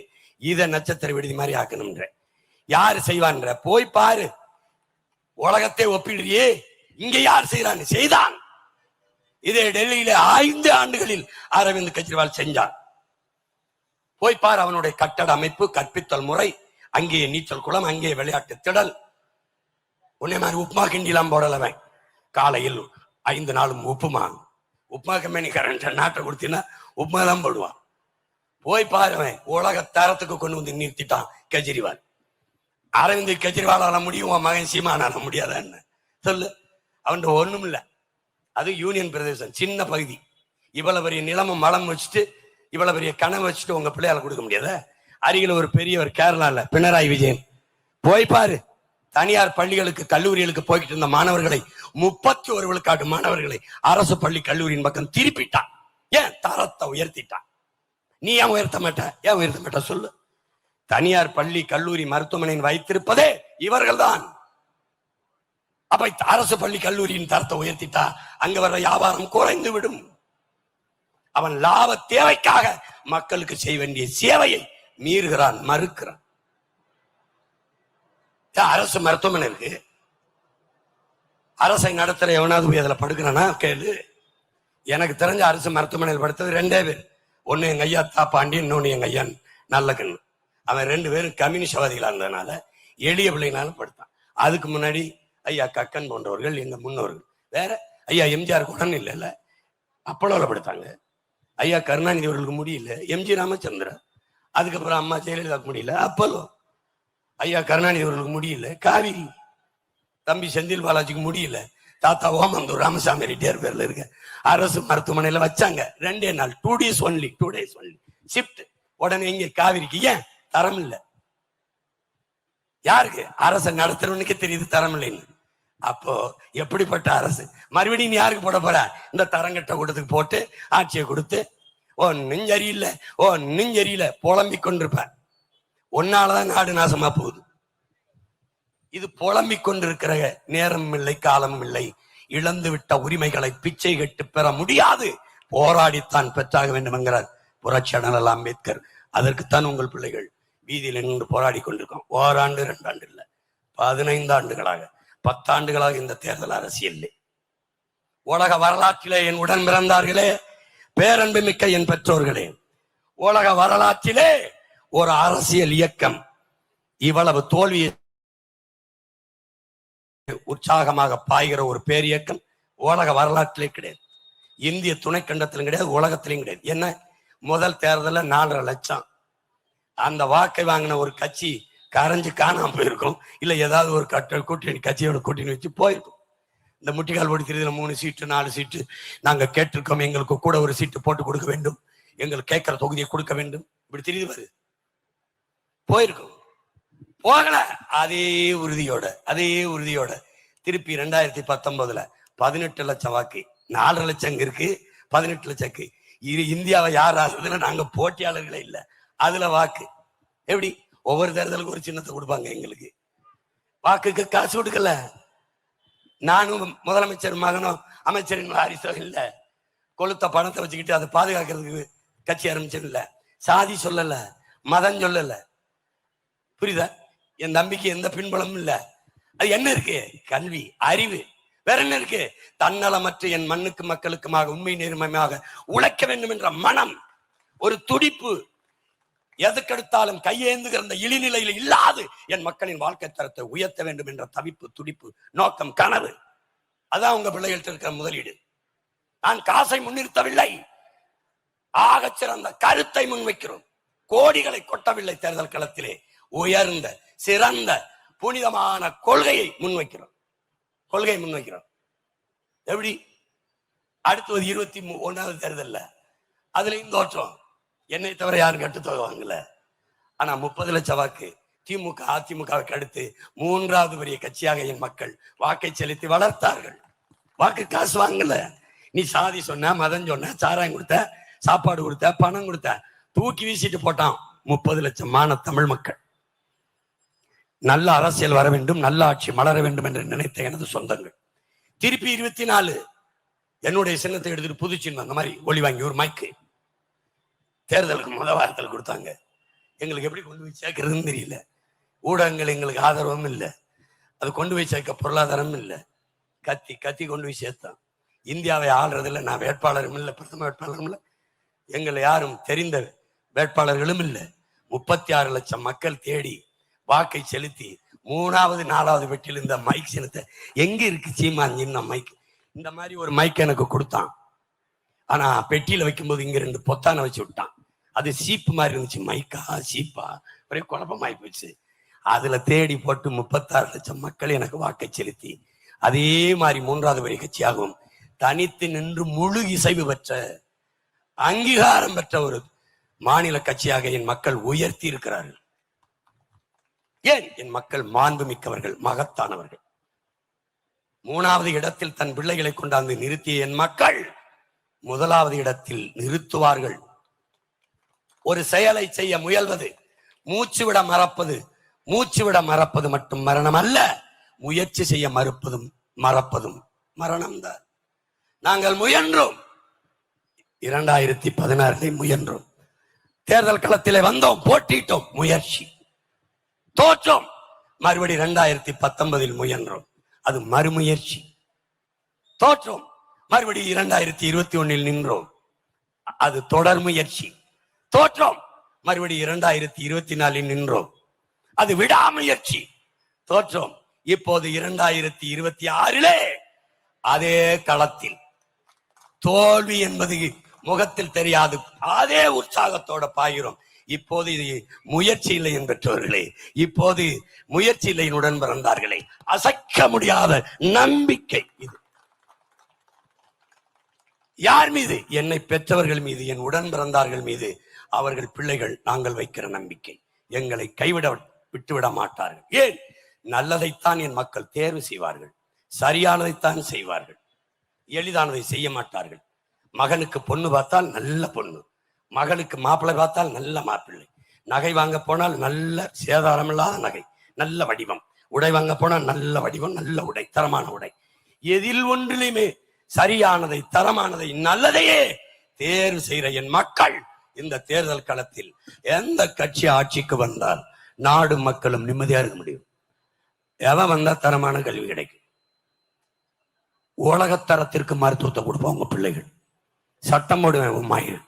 இதை நட்சத்திர விடுதி மாதிரி ஆக்கணும்ன்ற. யாரு செய்வான்ற? போய் பாரு. உலகத்தை ஒப்பிடுறியே, இங்க யார் செய்யறான்னு செய்தான். இதே டெல்லியில 5 ஆண்டுகளில் அரவிந்த் கெஜ்ரிவால் செஞ்சான். போய் பாரு அவனுடைய கட்டட அமைப்பு, கற்பித்தல் முறை, அங்கேயே நீச்சல் குளம், அங்கேயே விளையாட்டு திடல். உன்னை மாதிரி உப்புமா கிண்டிலாம் போடலவன். காலையில் 5 நாளும் உப்புமா. உப்புமா கம்பெனி கரண்ட் நாட்டை கொடுத்தீங்கன்னா உப்புமா தான் போடுவான். போய் பாருவன். உலக தரத்துக்கு கொண்டு வந்து நிறுத்திட்டான் கெஜ்ரிவால். அரவிந்த் கெஜ்ரிவாலால முடியும், உன் மகன் சீமானால முடியாத என்ன சொல்லு? அவன் ஒண்ணும் இல்ல. அது யூனியன் பிரதேசம், சின்ன பகுதி. இவ்வளவு பெரிய நிலமும் மலம் வச்சுட்டு, இவ்வளவு பெரிய கனவு வச்சுட்டு உங்க பிள்ளையால கொடுக்க முடியாத? அருகில ஒரு பெரியவர் கேரளால பினராயி விஜயன். போய் பாரு. தனியார் பள்ளிகளுக்கு, கல்லூரிகளுக்கு போய்கிட்டு இருந்த மாணவர்களை, 31 விழுக்காட்டு மாணவர்களை அரசு பள்ளி கல்லூரியின் பக்கம் திருப்பிட்டான். ஏன்? தரத்தை உயர்த்திட்டான். நீ ஏன் உயர்த்த மாட்ட? ஏன் உயர்த்த மாட்ட சொல்லு? தனியார் பள்ளி கல்லூரி மருத்துவமனையின் வைத்திருப்பதே இவர்கள் தான். அப்ப அரசு பள்ளி கல்லூரியின் தரத்தை உயர்த்திட்டா அங்க வர்ற வியாபாரம் குறைந்து விடும். அவன் லாப தேவைக்காக மக்களுக்கு செய்ய வேண்டிய சேவையை மீறுகிறான், மறுக்கிறான். அரசு மருத்துவமனை இருக்கு, அரசை நடத்துற எவனாவது போய் அதுல படுக்கிறானா கேளு. எனக்கு தெரிஞ்ச அரசு மருத்துவமனையில் படுத்தது 2 பேர். ஒன்னு எங்க ஐயா தாப்பாண்டி, இன்னொன்னு எங்க ஐயா நல்ல கண்ணு. அவன் 2 பேரும் கம்யூனிஸ்டவாதிகளா இருந்ததுனால எளிய பிள்ளைனாலும் படுத்தான். அதுக்கு முன்னாடி ஐயா கக்கன் போன்றவர்கள் எங்க முன்னோர்கள். வேற ஐயா எம்ஜிஆர் உடனே இல்ல, அப்பளோல படுத்தாங்க. ஐயா கருணாநிதி அவர்களுக்கு முடியல, எம்ஜி ராமச்சந்திரன். அதுக்கப்புறம் அம்மா ஜெயலலிதாவுக்கு முடியல, அப்பலோ. ஐயா கருணாநிதி அவர்களுக்கு முடியல, காவிரி. தம்பி செந்தில் பாலாஜிக்கு முடியல, தாத்தா ஓமந்தூர் ராமசாமி ரெட்டியார் பேர்ல இருக்க அரசு மருத்துவமனையில வச்சாங்க. 2 நாள், 2 days ஒன்லி ஷிப்ட். உடனே இங்க காவிரிக்கு ஏன் தரம் இல்ல? யாருக்கு? அரசை நடத்துறவனுக்கே தெரியுது தரம் இல்லைன்னு. அப்போ எப்படிப்பட்ட அரசு? மறுபடியும் யாருக்கு போட போற? இந்த தரங்கட்ட கூட்டத்துக்கு போட்டு ஆட்சியை கொடுத்து ஒன்னும் சரியில்லை, ஒன்னும் சரியில்லை புலம்பிக் கொண்டிருப்ப. ஒன்னாலதான் நாடு நாசமா போகுது. இது புலம்பிக் கொண்டிருக்கிற நேரமும் இல்லை, காலமும் இல்லை. இழந்து விட்ட உரிமைகளை பிச்சை கட்டு பெற முடியாது, போராடித்தான் பெற்றாக வேண்டும் என்கிறார் புரட்சியாளர் அம்பேத்கர். அதற்குத்தான் உங்கள் பிள்ளைகள் வீதியில் நின்று போராடி கொண்டிருக்கோம். 1 ஆண்டு 2 ஆண்டு இல்ல, 15 ஆண்டுகளாக, 10 ஆண்டுகளாக இந்த தேர்தல் அரசியல். உலக வரலாற்றிலே என் உடன் பிறந்தார்களே, பேரன்பு மிக்க என் பெற்றோர்களே, உலக வரலாற்றிலே ஒரு அரசியல் இயக்கம் இவ்வளவு தோல்வியை உற்சாகமாக பாய்கிற ஒரு பேர் இயக்கம் உலக வரலாற்றிலே கிடையாது. இந்திய துணைக்கண்டத்திலும் கிடையாது, உலகத்திலும் கிடையாது. என்ன? முதல் தேர்தல 4.5 லட்சம். அந்த வாக்கை வாங்கின ஒரு கட்சி கரைஞ்சு காணாம போயிருக்கும், இல்ல ஏதாவது ஒரு கூட்டணி கட்சியோட கூட்டணி வச்சு போயிருக்கும். இந்த முட்டிக்கால் ஓடி தெரியுதுல 3 சீட்டு 4 சீட்டு நாங்க கேட்டிருக்கோம், எங்களுக்கு கூட ஒரு சீட்டு போட்டு கொடுக்க வேண்டும், எங்களுக்கு கேட்கிற தொகுதியை கொடுக்க வேண்டும், இப்படி தெரியுது போயிருக்கும். போகல. அதே உறுதியோட திருப்பி 2019 18 லட்சம் வாக்கு. 4 லட்சம் இருக்கு, 18 லட்சம். இது இந்தியாவை யார் ஆகுதுல நாங்க போட்டியாளர்களே இல்ல. அதுல வாக்கு எப்படி? ஒவ்வொரு தேர்தலுக்கு ஒரு சின்னத்தை கொடுப்பாங்க. எங்களுக்கு வாக்குக்கு காசு கொடுக்கல. நானும் முதலமைச்சர் மகனும் அமைச்சரின் வாரிசோ இல்ல. கொளுத்த பணத்தை வச்சுக்கிட்டு அதை பாதுகாக்கிறதுக்கு கட்சி ஆரம்பிச்சது இல்ல. சாதி சொல்லல, மதம் சொல்லல, புரியுதா? என் தம்பிக்கு எந்த பின்புலமும் இல்ல. அது என்ன இருக்கு? கல்வி, அறிவு. வேற என்ன இருக்கு? தன்னலமற்ற என் மண்ணுக்கு மக்களுக்குமாக உண்மை நேர்மையாக உழைக்க வேண்டும் என்ற மனம், ஒரு துடிப்பு. எதுக்கெடுத்தாலும் கையேந்துகிற அந்த இழிநிலையில் இல்லாது என் மக்களின் வாழ்க்கை தரத்தை உயர்த்த வேண்டும் என்ற தவிப்பு, துடிப்பு, நோக்கம், கனவு. அதான் உங்க பிள்ளைகள்ட்ட இருக்கிற முதலீடு. நான் காசை முன்னிறுத்தவில்லை, ஆகச் சிறந்த கருத்தை முன்வைக்கிறோம். கோடிகளை கொட்டவில்லை தேர்தல் களத்திலே, உயர்ந்த சிறந்த புனிதமான கொள்கையை முன்வைக்கிறோம். எப்படி? அடுத்து 21வது தேர்தல்ல அதுலயும் தோற்றம். என்னை தவிர யாரும் கட்டுத்தொகை வாங்கல. ஆனா 30 லட்சம் வாக்கு திமுக அதிமுகவுக்கு அடுத்து 3வது பெரிய கட்சியாக என் மக்கள் வாக்கை செலுத்தி வளர்த்தார்கள். வாக்கு காசு வாங்கல. நீ சாதி சொன்ன, மதம் சொன்ன, சாராயம் கொடுத்த, சாப்பாடு கொடுத்த, பணம் கொடுத்த, தூக்கி வீசிட்டு போட்டான் 30 லட்சம் மான தமிழ் மக்கள். நல்ல அரசியல் வர வேண்டும், நல்ல ஆட்சி மலர வேண்டும் என்று நினைத்த எனது சொந்தங்கள் திருப்பி 24 என்னுடைய சின்னத்தை எடுத்துட்டு புது சின்னம் அந்த மாதிரி ஒளி வாங்கி ஒரு மைக்கு தேர்தலுக்கு முதல் வாரத்தில் கொடுத்தாங்க. எங்களுக்கு எப்படி கொண்டு போய் சேர்க்கறதுன்னு தெரியல. ஊடகங்கள் எங்களுக்கு ஆதரவும் இல்லை, அது கொண்டு போய் சேர்க்க பொருளாதாரமும் இல்லை. கத்தி கத்தி கொண்டு போய் சேர்த்தான். இந்தியாவை ஆள்றதில்லை. நான் வேட்பாளரும் இல்லை, பிரதம வேட்பாளரும் இல்லை, எங்களை யாரும் தெரிந்த வேட்பாளர்களும் இல்லை. 36 லட்சம் மக்கள் தேடி வாக்கை செலுத்தி 3வது 4வது வெற்றியில் இந்த மைக் சின்னத்தை எங்க இருக்கு சீமான் சின்ன மைக், இந்த மாதிரி ஒரு மைக் எனக்கு கொடுத்தான். ஆனா பெட்டியில வைக்கும்போது இங்க 2 பொத்தானை வச்சு விட்டான். அது சீப்பு மாதிரி இருந்துச்சு. மைக்கா சீப்பா ஒரே குழப்பமாயி போச்சு. அதுல தேடி போட்டு 36 லட்சம் மக்கள் எனக்கு வாக்கை செலுத்தி அதே மாதிரி 3வது பெரிய கட்சியாகவும் தனித்து நின்று முழு இசைவு பெற்ற அங்கீகாரம் பெற்ற ஒரு மாநில கட்சியாக என் மக்கள் உயர்த்தி இருக்கிறார்கள். ஏன்? என் மக்கள் மாண்பு மிக்கவர்கள், மகத்தானவர்கள். 3வது இடத்தில் தன் பிள்ளைகளை கொண்டாந்து நிறுத்திய என் மக்கள் 1வது இடத்தில் நிறுத்துவார்கள். ஒரு செயலை செய்ய முயல்வது, மூச்சு விட மறப்பது மட்டும் மரணம் அல்ல, முயற்சி செய்ய மறப்பதும் மரணம்தான். நாங்கள் முயன்றோம். 2016 முயன்றோம். தேர்தல் களத்திலே வந்தோம், போட்டிட்டோம், முயற்சி, தோற்றோம். மறுபடி 2019 முயன்றோம், அது மறுமுயற்சி, தோற்றோம். மறுபடி 2021 நின்றோம், அது தொடர் முயற்சி, தோற்றோம். மறுபடி 2024 நின்றோம், அது விடாமுயற்சி, தோற்றோம். இப்போது 2026 அதே களத்தில் தோல்வி என்பது முகத்தில் தெரியாது, அதே உற்சாகத்தோட பாய்கிறோம். இப்போது இது முயற்சி இல்லை என்பவர்களே, இப்போது முயற்சி இல்லை உடன் பிறந்தார்களே, அசைக்க முடியாத நம்பிக்கை இது. யார் மீது? என்னை பெற்றவர்கள் மீது, என் உடன் பிறந்தார்கள் மீது, அவர்கள் பிள்ளைகள் நாங்கள் வைக்கிற நம்பிக்கை. எங்களை விட்டுவிட மாட்டார்கள். ஏன்? நல்லதைத்தான் என் மக்கள் தேர்வு செய்வார்கள், சரியானதைத்தான் செய்வார்கள், எளிதானதை செய்ய மாட்டார்கள். மகனுக்கு பொண்ணு பார்த்தால் நல்ல பொண்ணு, மகளுக்கு மாப்பிள்ளை பார்த்தால் நல்ல மாப்பிள்ளை, நகை வாங்க போனால் நல்ல சேதாரமில்லாத நகை, நல்ல வடிவம், உடை வாங்க போனால் நல்ல வடிவம், நல்ல உடை, தரமான உடை. எதில் ஒன்றிலுமே சரியானதை, தரமானதை, நல்லதையே தேர்வு செய்கிற என் மக்கள் இந்த தேர்தல் களத்தில் எந்த கட்சி ஆட்சிக்கு வந்தால் நாடு மக்களும் நிம்மதியா இருக்க முடியும். எவன் வந்தா தரமான கல்வி கிடைக்கும், உலகத்தரத்திற்கு மருத்துவத்தை கொடுப்போம் உங்க பிள்ளைகள். சட்டம் போடுவேன்,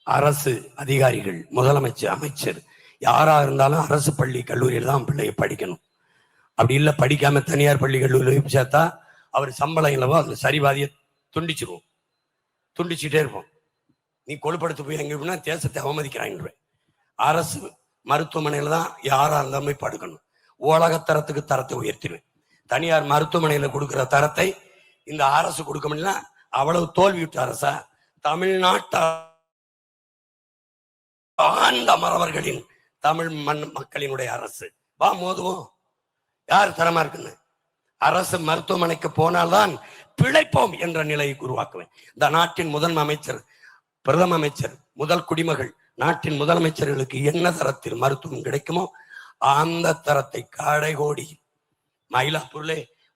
அரசு அதிகாரிகள், முதலமைச்சர், அமைச்சர் யாரா இருந்தாலும் அரசு பள்ளி கல்லூரியில் தான் பிள்ளைய படிக்கணும். அப்படி இல்லை, படிக்காம தனியார் பள்ளி கல்லூரியில் சேர்த்தா அவர் சம்பளம் இல்லவோ அதுல சரிபாதியை துண்டிச்சுட்டே இருப்போம். நீ கொழுப்படுத்து போய் எங்க தேசத்தை அவமதிக்கிறாங்க. அரசு மருத்துவமனையில தான் யாரா இருந்தாலும் போய் படுக்கணும். உலகத்தரத்துக்கு தரத்தை உயர்த்திடுவேன். தனியார் மருத்துவமனையில கொடுக்கிற தரத்தை இந்த அரசு கொடுக்க முடியல. அவ்வளவு தோல்வி விட்ட அரசா? தமிழ்நாட்டு ஆண்ட மறவர்களின் தமிழ் மக்களினுடைய அரசு. வா மோதுவோம், யார் தரமா இருக்குன்னு. அரசு மருத்துவமனைக்கு போனால்தான் பிழைப்போம் என்ற நிலையை உருவாக்குவேன். இந்த நாட்டின் முதன்மை அமைச்சர், பிரதம அமைச்சர், முதல் குடிமகள், நாட்டின் முதலமைச்சர்களுக்கு என்ன தரத்தில் மருத்துவம் கிடைக்குமோ அந்த தரத்தை கடைகோடி மயிலாப்பூர்ல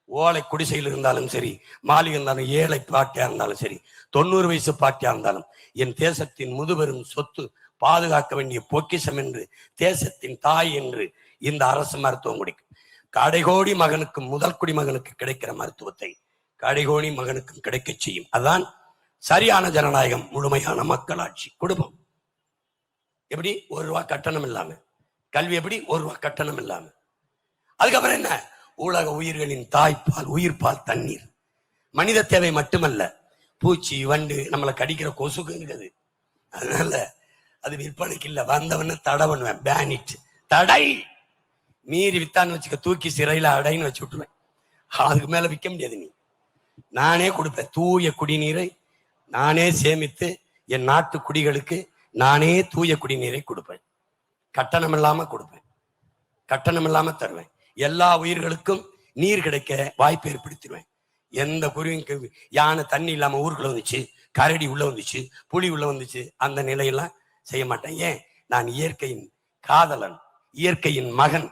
ஓலை குடிசையில் இருந்தாலும் சரி, மாளிகை இருந்தாலும், ஏழை பாட்டியா இருந்தாலும் சரி, 90 வயசு பாட்டியா இருந்தாலும், என் தேசத்தின் முதுபெரும் சொத்து, பாதுகாக்க வேண்டிய பொக்கிஷம் என்று, தேசத்தின் தாய் என்று இந்த அரசு மருத்துவம் கொடுக்கும். கடைகோடி மகனுக்கும் முதல் குடிமகனுக்கு கிடைக்கிற மருத்துவத்தை கடைகோடி மகனுக்கும் கிடைக்க செய்யும். அதான் சரியான ஜனநாயகம், முழுமையான மக்களாட்சி. குடும்பம் எப்படி? ₹1 கட்டணம் இல்லாம. கல்வி எப்படி? ₹1 கட்டணம் இல்லாம. அதுக்கப்புறம் என்ன? உலக உயிர்களின் தாய்ப்பால், உயிர்ப்பால் தண்ணீர். மனித தேவை மட்டுமல்ல, பூச்சி வண்டு நம்மளை கடிக்கிற கொசுக்கு இருக்குது. அதனால அது விற்பனைக்கு இல்ல, வந்தவன்னு தடை பண்ணுவேன். பேனிட், தடை. மீறி வித்தான்னு வச்சுக்க, தூக்கி சிறையில அடைன்னு வச்சு விட்டுருவேன். அதுக்கு மேல விற்க முடியாது. நீ நானே கொடுப்பேன். தூய குடிநீரை நானே சேமித்து என் நாட்டு குடிகளுக்கு நானே தூய குடிநீரை கொடுப்பேன். கட்டணம் இல்லாம கொடுப்பேன், கட்டணம் இல்லாம தருவேன். எல்லா உயிர்களுக்கும் நீர் கிடைக்க வாய்ப்பு ஏற்படுத்திடுவேன். எந்த குருவிக்கு யானை தண்ணி இல்லாம ஊருக்குள்ள வந்துச்சு, கரடி உள்ள வந்துச்சு, புலி உள்ள வந்துச்சு, அந்த நிலையெல்லாம் செய்ய மாட்டேன். ஏன்? நான் இயற்கையின் காதலன், இயற்கையின் மகன்.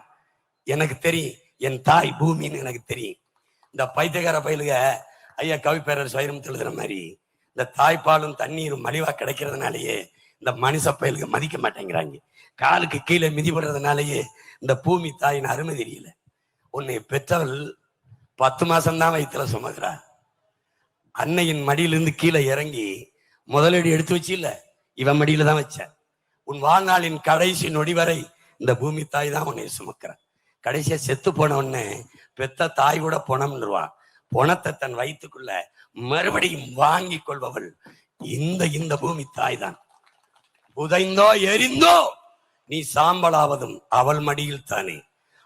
எனக்கு தெரியும் என் தாய் பூமின்னு எனக்கு தெரியும். இந்த பைத்தியக்கார பயிலுக ஐயா கவிப்பேரர் வைரமுத்து எழுதுற மாதிரி இந்த தாய்ப்பாலும் தண்ணீரும் மலிவா கிடைக்கிறதுனாலயே இந்த மனுஷ பயலுக்கு மதிக்க மாட்டேங்கிறாங்க. காலுக்கு கீழே மிதிப்படுறதுனாலயே இந்த பூமி தாயின் அருமை தெரியல. உன்னை பெற்றவள் 10 மாசம்தான் வயிற்றுல சுமக்கிறா. அன்னையின் மடியிலிருந்து கீழே இறங்கி முதலடி எடுத்து வச்சு இல்ல, இவன் மடியில தான் வச்ச. உன் வாழ்நாளின் கடைசி நொடி வரை இந்த பூமி தாய் தான் உன்னை சுமக்கிற. கடைசியா செத்து போன உடனே பெத்த தாய் கூட பொணம்னுருவான். பொணத்தை தன் வயிற்றுக்குள்ள மறுபடியும் வாங்கி கொள்பவள் இந்த பூமி தாய் தான். புதைந்தோ எரிந்தோ நீ சாம்பலாவதும் அவள் மடியில் தானே.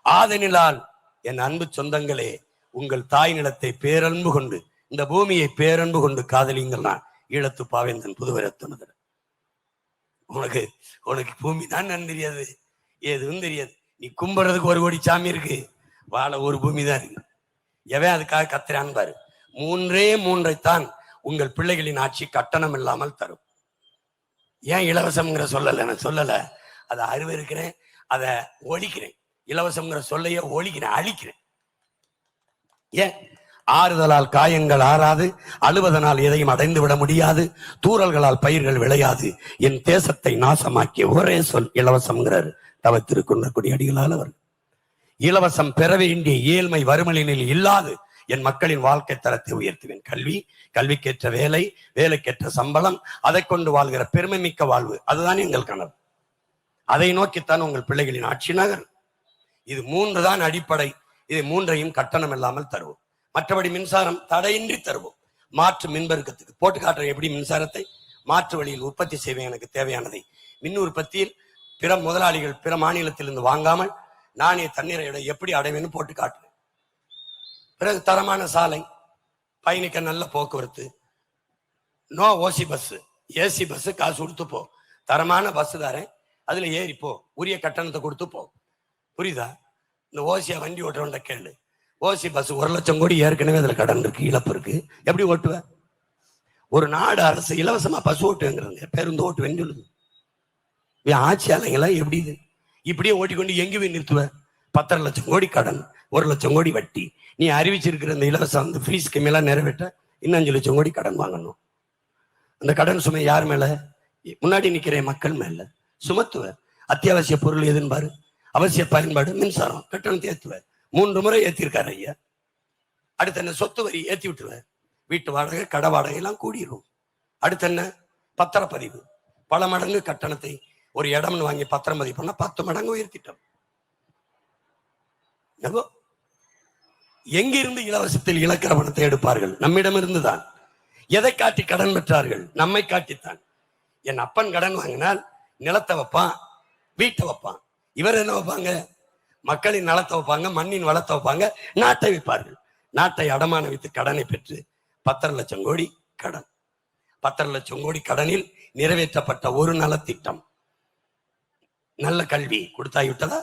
ஆதனிலால் என் அன்பு சொந்தங்களே, உங்கள் தாய் நிலத்தை பேரன்பு கொண்டு, இந்த பூமியை பேரன்பு கொண்டு காதலிங்கள். நான் ஈழத்து பாவேந்தன், புதுவரத்துனது. உனக்கு உனக்கு பூமி தான் நன் தெரியாது, எதுவும் தெரியாது. நீ கும்பிடுறதுக்கு 1 கோடி சாமி இருக்கு, வாழ ஒரு பூமி தான் இருக்கு. எவன் அதுக்காக கத்துறான்னு பாரு. 3 உங்கள் பிள்ளைகளின் ஆட்சி கட்டணம் இல்லாமல் தரும். ஏன் இலவசம்ங்கிற சொல்லல? நான் சொல்லல, அதை அறிவிருக்கிறேன், அதை ஒழிக்கிறேன். இலவசம்ங்கிற சொல்லைய ஒழிக்கிறேன், அழிக்கிறேன். ஏன்? ஆறுதலால் காயங்கள் ஆறாது, அழுவதனால் எதையும் அடைந்து விட முடியாது, தூறல்களால் பயிர்கள் விளையாது, என் தேசத்தை நாசமாக்கிய ஒரே சொல் இலவசம்ங்கிறாரு தவ திருக்குன்றக்குடி அடிகளால் அவர். இலவசம் பெற வேண்டிய ஏழ்மை வறுமலினில் இல்லாது என் மக்களின் வாழ்க்கை தரத்தை உயர்த்துவேன். கல்வி, கல்விக்கேற்ற வேலை, வேலைக்கேற்ற சம்பளம், அதை கொண்டு வாழ்கிற பெருமை மிக்க வாழ்வு, அதுதான் எங்கள் கனவு. அதை நோக்கித்தான் உங்கள் பிள்ளைகளின் ஆட்சி நகர். இது 3 தான் அடிப்படை. இது 3ஐயும் கட்டணம் இல்லாமல் தருவோம். மற்றபடி மின்சாரம் தடையின்றி தருவோம். மாற்று மின்பெருக்கத்துக்கு போட்டு காட்டுற எப்படி மின்சாரத்தை மாற்று வழியில் உற்பத்தி செய்வேன். எனக்கு தேவையானதை மின் உற்பத்தியில் பிற முதலாளிகள் பிற மாநிலத்திலிருந்து வாங்காமல் நானே தண்ணீரை எப்படி அடைவேன்னு போட்டு காட்டுவேன். பிறகு தரமான சாலை, பயணிக்க நல்ல போக்குவரத்து, நோ ஓசி பஸ், ஏசி பஸ், காசு கொடுத்து போ, தரமான பஸ் தாரேன், அதுல ஏறிப்போ, உரிய கட்டணத்தை கொடுத்து போ. புரியுதா? இந்த ஓசியா வண்டி ஓட்டுறவன்ட கேளு. ஓசி பஸ் 1 லட்சம் கோடி ஏற்கனவே அதுல கடன் இருக்கு, இழப்பு இருக்கு. எப்படி ஓட்டுவ? ஒரு நாடு அரசு இலவசமா பஸ் ஓட்டுங்கிறது, பேருந்து ஓட்டுவேன்னு சொல்லுது. ஆட்சியாளங்களா எப்படி இது இப்படியே ஓட்டிக்கொண்டு எங்க போய் நிறுத்துவ? 10.5 லட்சம் கோடி கடன், 1 லட்சம் கோடி வட்டி. நீ அறிவிச்சிருக்கிற இந்த இலவசம் அந்த ஃபீஸ் கம்மியெல்லாம் நிறைவேற்ற இன்னும் 5 லட்சம் கோடி கடன் வாங்கணும். அந்த கடன் சுமை யார் மேல? முன்னாடி நிக்கிற மக்கள் மேல சுமத்துவ. அத்தியாவசிய பொருள் எதுன்னு பாரு. அவசிய பயன்பாடு மின்சாரம், கட்டணத்தை ஏத்துவ. 3 முறை ஏத்திருக்காரு ஐயா. அடுத்து என்ன? சொத்து வரி ஏத்தி விட்டுருவ. வீட்டு வாடகை, கடை வாடகை எல்லாம் கூடிரும். அடுத்து என்ன? பத்திரப்பதிவு. பல மடங்கு கட்டணத்தை ஒரு இடம்னு வாங்கி பத்திரம் பதிவு பண்ணா 10 மடங்கு உயர்த்திட்டோம். எங்கிருந்து இலவசத்தில் இழக்கிற பணத்தை எடுப்பார்கள்? நம்மிடம் இருந்துதான். எதை காட்டி கடன் பெற்றார்கள்? நம்மை காட்டித்தான். என் அப்பன் கடன் வாங்கினால் நிலத்தை வைப்பான், வீட்டை வைப்பான். இவர் என்ன வைப்பாங்க? மக்களின் நலத்தை வைப்பாங்க, மண்ணின் வளத்தை வைப்பாங்க, நாட்டை வைப்பார்கள். நாட்டை அடமான வைத்து கடனை பெற்று 10.5 லட்சம் கோடி கடன். 10.5 லட்சம் கோடி கடனில் நிறைவேற்றப்பட்ட ஒரு நலத்திட்டம். நல்ல கல்வி கொடுத்தாய்விட்டதா?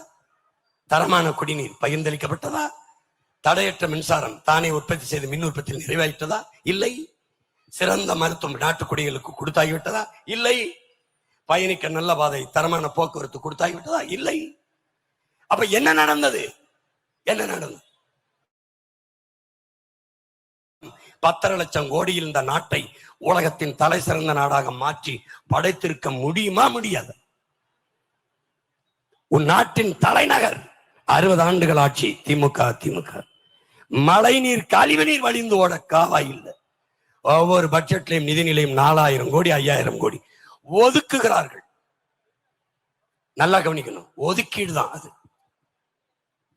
தரமான குடிநீர் பகிர்ந்தளிக்கப்பட்டதா? தடையற்ற மின்சாரம் தானே உற்பத்தி செய்து மின் உற்பத்தியில் நிறைவாயிட்டதா? இல்லை. சிறந்த மருத்துவம் நாட்டுக்குடிகளுக்கு கொடுத்தாகிவிட்டதா? இல்லை. பயணிக்க நல்ல பாதை, தரமான போக்குவரத்து கொடுத்தாகிவிட்டதா? இல்லை. அப்ப என்ன நடந்தது? 10.5 லட்சம் கோடியில் இந்த நாட்டை உலகத்தின் தலை சிறந்த நாடாக மாற்றி படைத்திருக்க முடியுமா? முடியாது. உன் நாட்டின் தலைநகர் 60 ஆண்டுகள் ஆட்சி திமுக. மழை நீர் கழிவு நீர் வழிந்து ஓட காவாய் இல்லை. ஒவ்வொரு பட்ஜெட்லையும் நிதிநிலையும் 4000 கோடி 5000 கோடி ஒதுக்குகிறார்கள். நல்லா கவனிக்கணும், ஒதுக்கீடு தான் அது.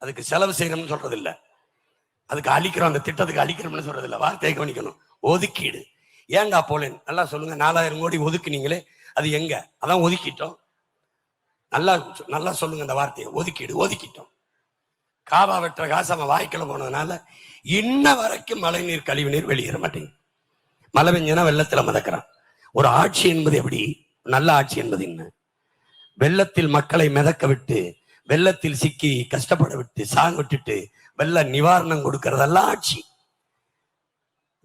அதுக்கு செலவு செய்யணும்னு சொல்றது இல்ல, அதுக்கு அழிக்கிறோம், அந்த திட்டத்துக்கு அழிக்கிறோம்னு சொல்றது இல்ல, வார்த்தையை கவனிக்கணும். ஒதுக்கீடு. ஏண்டா போலேன் நல்லா சொல்லுங்க. 4000 கோடி ஒதுக்குனீங்களே, அது எங்க? அதான் ஒதுக்கிட்டோம். நல்லா சொல்லுங்க அந்த வார்த்தையை. ஒதுக்கிட்டோம். காவா வெட்டுற காசு அவன் வாய்க்குள்ள போனதுனால இன்ன வரைக்கும் மழை நீர் கழிவு நீர் வெளியேற மாட்டேங்குது. மழை பெஞ்சனா வெள்ளத்துல மிதக்கிறான். ஒரு ஆட்சி என்பது எப்படி? நல்ல ஆட்சி என்பது என்ன? வெள்ளத்தில் மக்களை மிதக்க விட்டு, வெள்ளத்தில் சிக்கி கஷ்டப்பட விட்டு, சாங்க விட்டுட்டு வெள்ள நிவாரணம் கொடுக்கறதெல்லாம் ஆட்சி.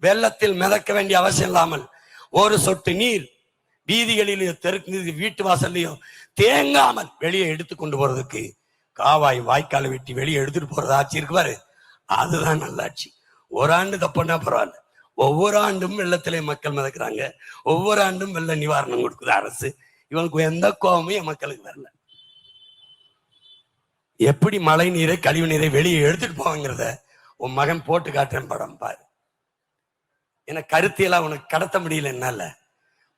வெள்ளத்தில் மிதக்க வேண்டிய அவசியம் இல்லாமல் ஒரு சொட்டு நீர் வீதிகளிலேயோ தெருக்கு வீட்டு வாசல்லையோ தேங்காமல் வெளியே எடுத்து கொண்டு போறதுக்கு காவாய் வாய்க்கால வெட்டி வெளியே எடுத்துட்டு போறது ஆட்சி இருக்கு பாரு, அதுதான் நல்ல ஆட்சி. ஒரு ஆண்டு தப்புன்னா பரவாயில்ல, ஒவ்வொரு ஆண்டும் வெள்ளத்திலே மக்கள் மிதக்கிறாங்க, ஒவ்வொரு ஆண்டும் வெள்ள நிவாரணம் கொடுக்குது அரசு. இவனுக்கு எந்த கோபமும் என் மக்களுக்கு வரல. எப்படி மழை நீரை கழிவு நீரை வெளியே எடுத்துட்டு போவாங்கிறத உன் மகன் போட்டு காட்டுறேன் படம் பாரு. ஏன்னா கருத்தியெல்லாம் உனக்கு கடத்த முடியல. என்னால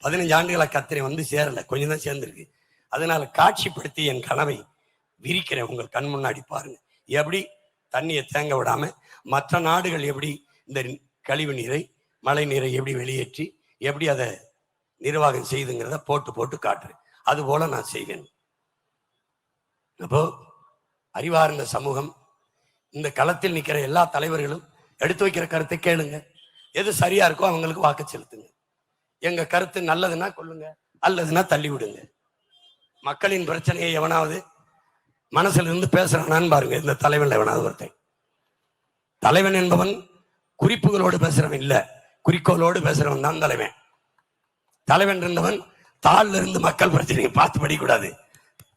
15 ஆண்டுகளா கத்திரை வந்து சேரல, கொஞ்சம் தான் சேர்ந்திருக்கு. அதனால காட்சிப்படுத்தி என் கனவை விரிக்கிறேன் உங்கள் கண் முன்னாடி பாருங்க. எப்படி தண்ணியை தேங்க விடாம மற்ற நாடுகள் எப்படி இந்த கழிவு நீரை மழை நீரை எப்படி வெளியேற்றி எப்படி அதை நிர்வாகம் செய்துங்கிறத போட்டு காட்டுறேன். அது போல நான் செய்வேன். அப்போ அறிவார்ந்த சமூகம், இந்த களத்தில் நிற்கிற எல்லா தலைவர்களும் எடுத்து வைக்கிற கருத்தை கேளுங்க. எது சரியா இருக்கோ அவங்களுக்கு வாக்கு செலுத்துங்க. எங்க கருத்து நல்லதுன்னா கொள்ளுங்க, அல்லதுன்னா தள்ளி விடுங்க. மக்களின் பிரச்சனையை எவனாவது மனசுல இருந்து பேசுறானான்னு பாருங்க. இந்த தலைவன் எவனாவது ஒருத்தன். தலைவன் என்பவன் குறிப்புகளோடு பேசுறவன் இல்ல, குறிக்கோளோடு பேசுறவன் தான் தலைவன். தலைவன் இருந்தவன் தாழ்ல இருந்து மக்கள் பிரச்சனையை பார்த்து படிக்கூடாது,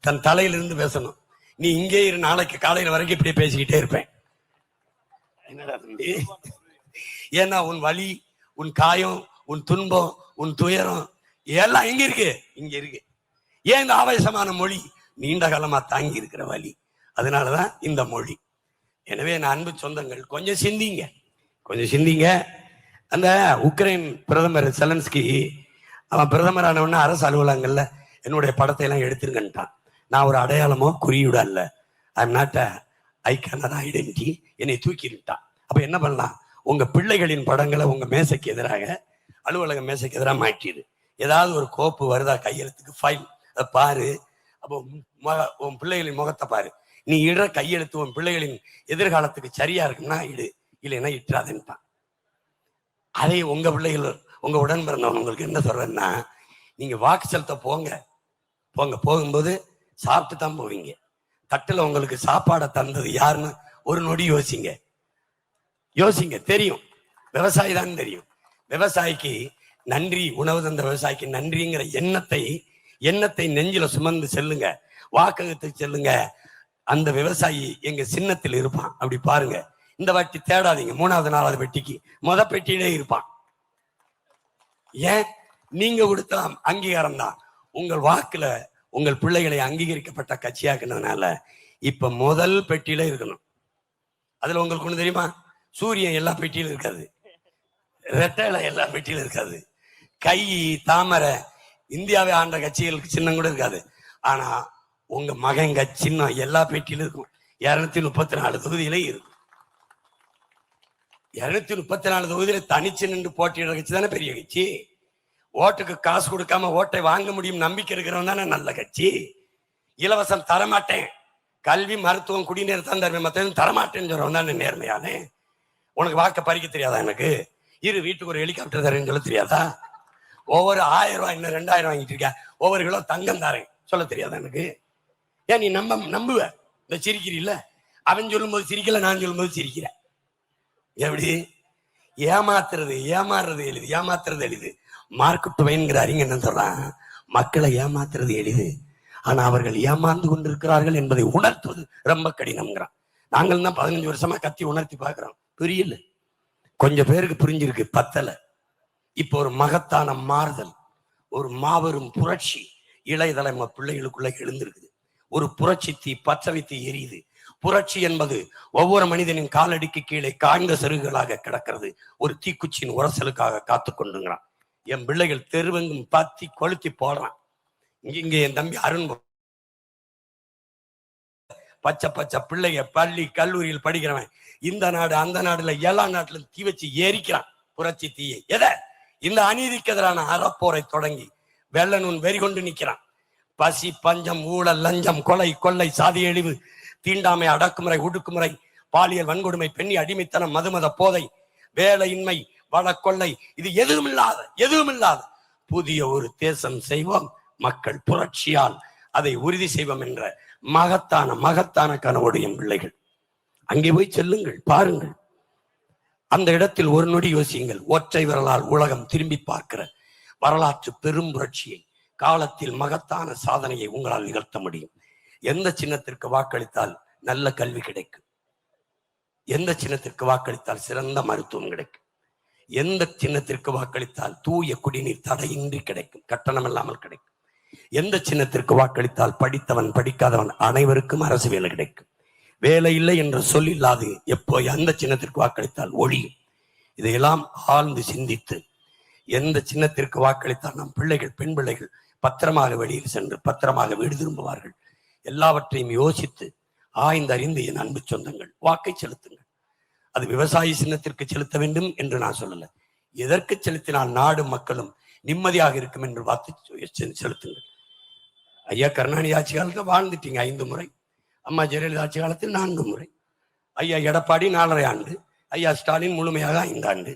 தன் தலையிலிருந்து பேசணும். நீ இங்கே இரு, நாளைக்கு காலையில வரைக்கும் இப்படியே பேசிக்கிட்டே இருப்பேன். என்னடா தம்பி? ஏன்னா உன் வலி, உன் காயம், உன் துன்பம், உன் துயரம் எல்லாம் இங்க இருக்கு. ஏன் இந்த ஆவேசமான மொழி? நீண்ட காலமா தாங்கி இருக்கிற வலி. அதனாலதான் இந்த மொழி. எனவே நான் அன்பு சொந்தங்கள், கொஞ்சம் சிந்திங்க. அந்த உக்ரைன் பிரதமர் செலன்ஸ்கி, அவன் பிரதமரானவன அரசு அலுவலகங்கள்ல என்னுடைய படத்தை எல்லாம் எடுத்துருங்கன்ட்டான். நான் ஒரு அடையாளமோ குறியீடு அல்ல, I am not icon identity, என்னை தூக்கிட்டான். அப்ப என்ன பண்ணலாம்? உங்க பிள்ளைகளின் படங்களை உங்க மேசைக்கு எதிராக, அலுவலக மேசைக்கு எதிராக மாற்றிடு. ஏதாவது ஒரு கோப்பு வருதா கையெழுத்துக்கு, ஃபைல், அதை பாரு. அப்போ உன் பிள்ளைகளின் முகத்தை பாரு. நீ இடுற கையெழுத்து உன் பிள்ளைகளின் எதிர்காலத்துக்கு சரியா இருக்குன்னா இடு, இல்லைன்னா இட்டுறாதுன்ட்டான். அதே உங்க பிள்ளைகள், உங்க உடன் பிறந்தவன் உங்களுக்கு என்ன சொல்றேன்னா, நீங்க வாக்கு செலுத்த போகும்போது சாப்பிட்டு தான் போவீங்க. தட்டுல உங்களுக்கு சாப்பாடை தந்தது யாருன்னு ஒரு நொடி யோசிங்க. தெரியும், விவசாயி தான் தெரியும். விவசாயிக்கு நன்றி, உணவு தந்த விவசாயிக்கு நன்றிங்கிற எண்ணத்தை நெஞ்சில சுமந்து செல்லுங்க. வாக்ககத்துக்கு செல்லுங்க. அந்த விவசாயி எங்க சின்னத்தில் இருப்பான். அப்படி பாருங்க. இந்த வாட்டி தேடாதீங்க. 3வது 4வது பெட்டிக்கு முத பெட்டியிலே இருப்பான். ஏன்? நீங்க கொடுத்த அங்கீகாரம் தான். உங்கள் வாக்குல உங்கள் பிள்ளைகளை அங்கீகரிக்கப்பட்ட கட்சியாக்குனதுனால இப்ப முதல் பெட்டியில இருக்கணும். அதுல உங்களுக்கு ஒண்ணு தெரியுமா? சூரியன் எல்லா பெட்டியிலும் இருக்காது, ரெட்டை எல்லா பெட்டியிலும் இருக்காது, கை, தாமரை, இந்தியாவை ஆண்ட கட்சிகளுக்கு சின்னம் கூட இருக்காது. ஆனா உங்க மகங்க சின்னம் எல்லா பெட்டியிலும் இருக்கும். 234 தொகுதியிலே இருக்கும். 234 தொகுதியில தனிச்சு நின்று போட்டியிட கட்சி தானே பெரிய கட்சி. ஓட்டுக்கு காசு கொடுக்காம ஓட்டை வாங்க முடியும் நம்பிக்கை இருக்கிறவன் தானே நல்ல கட்சி. இலவசம் தரமாட்டேன், கல்வி, மருத்துவம், குடிநீர் தான் தருவேன், மற்ற தரமாட்டேன்னு சொல்றவன் தானே நேர்மையானே. உனக்கு வாக்க பறிக்க தெரியாதா? எனக்கு வீட்டுக்கு ஒரு ஹெலிகாப்டர் தரேன்னு சொல்ல தெரியாதா? ஒவ்வொரு 1000 ரூபாய் இன்னும் 2000 வாங்கிட்டு இருக்க, ஒவ்வொரு கிலோ தங்கம் தரேன் சொல்ல தெரியாதா எனக்கு? ஏன் நீ நம்புவ? இந்த சிரிக்கிறீல்ல, அவன் சொல்லும் போது சிரிக்கல, நான் சொல்லும் போது சிரிக்கிற. எப்படி ஏமாத்துறது எளிது. மார்க் ட்வைன்ங்கிற அறிஞர் என்ன சொல்றான்? மக்களை ஏமாத்துறது எளிது, ஆனா அவர்கள் ஏமாந்து கொண்டிருக்கிறார்கள் என்பதை உணர்த்துவது ரொம்ப கடினம்ங்கிறான். நாங்கள் தான் 15 வருஷமா கத்தி உணர்த்தி பார்க்கிறோம், புரியல. கொஞ்சம் பேருக்கு புரிஞ்சிருக்கு, பத்தல. இப்போ ஒரு மகத்தான மாறுதல், ஒரு மாபெரும் புரட்சி இளைய தலைமுறை பிள்ளைகளுக்குள்ள எழுந்திருக்குது. ஒரு புரட்சி தீ பற்ற வைத்து எரியுது. புரட்சி என்பது ஒவ்வொரு மனிதனின் காலடிக்கு கீழே காய்ந்த செருகுகளாக கிடக்கிறது. ஒரு தீக்குச்சியின் உரசலுக்காக காத்து கொண்டுங்கிறான். என் பிள்ளைகள் தெருவெங்கும் பத்தி கொளுத்தி போடுறான். இங்க என் தம்பி அருண் பச்சை பச்சை பிள்ளைங்க பள்ளி கல்லூரியில் படிக்கிறவன் இந்த நாடு அந்த நாடுல எல்லா நாட்டுல தீ வச்சு எரிக்கிறான். புரட்சி தீயை எதை? இந்த அநீதிக்கு எதிரான அறப்போரை தொடங்கி வெள்ளனூன் வெறி கொண்டு நிற்கிறான். பசி, பஞ்சம், ஊழல், லஞ்சம், கொலை, கொள்ளை, சாதி அழிவு, தீண்டாமை, அடக்குமுறை, ஒடுக்குமுறை, பாலியல் வன்கொடுமை, பெண்ணி அடிமைத்தனம், மதுமத போதை, வேலையின்மை, வளக்கொள்ளை, இது எதுவும் இல்லாத புதிய ஒரு தேசம் செய்வோம். மக்கள் புரட்சியால் அதை உறுதி செய்வோம் என்ற மகத்தான கனவுடைய பிள்ளைகள். அங்கே போய் செல்லுங்கள், பாருங்கள். அந்த இடத்தில் ஒரு நொடி யோசியுங்கள். ஒற்றை விரலால் உலகம் திரும்பி பார்க்கிற வரலாற்று பெரும் புரட்சியை, காலத்தில் மகத்தான சாதனையை உங்களால் நிகழ்த்த முடியும். எந்த சின்னத்திற்கு வாக்களித்தால் நல்ல கல்வி கிடைக்கும், எந்த சின்னத்திற்கு வாக்களித்தால் சிறந்த மருத்துவம் கிடைக்கும், எந்த சின்னத்திற்கு வாக்களித்தால் தூய குடிநீர் தடையின்றி கிடைக்கும், கட்டணம் இல்லாமல் கிடைக்கும், எந்த சின்னத்திற்கு வாக்களித்தால் படித்தவன் படிக்காதவன் அனைவருக்கும் அரசு வேலை கிடைக்கும், வேலை இல்லை என்ற சொல் இல்லாது எப்போ அந்த சின்னத்திற்கு வாக்களித்தால் ஒழியும். இதையெல்லாம் ஆழ்ந்து சிந்தித்து எந்த சின்னத்திற்கு வாக்களித்தால் நம் பிள்ளைகள், பெண் பிள்ளைகள் பத்திரமாக வெளியில் சென்று பத்திரமாக வீடு திரும்புவார்கள், எல்லாவற்றையும் யோசித்து ஆய்ந்தறிந்து என் அன்பு சொந்தங்கள் வாக்கை செலுத்துங்கள். அது விவசாய சின்னத்திற்கு செலுத்த வேண்டும் என்று நான் சொல்லல. எதற்கு செலுத்தினால் நாடு மக்களும் நிம்மதியாக இருக்கும் என்று பார்த்து செலுத்துங்கள். ஐயா கருணாநிதி ஆட்சி காலத்தில் வாழ்ந்துட்டீங்க 5 முறை, அம்மா ஜெயலலிதா ஆட்சி காலத்தில் 4 முறை, ஐயா எடப்பாடி 4.5 ஆண்டு, ஐயா ஸ்டாலின் முழுமையாக 5 ஆண்டு.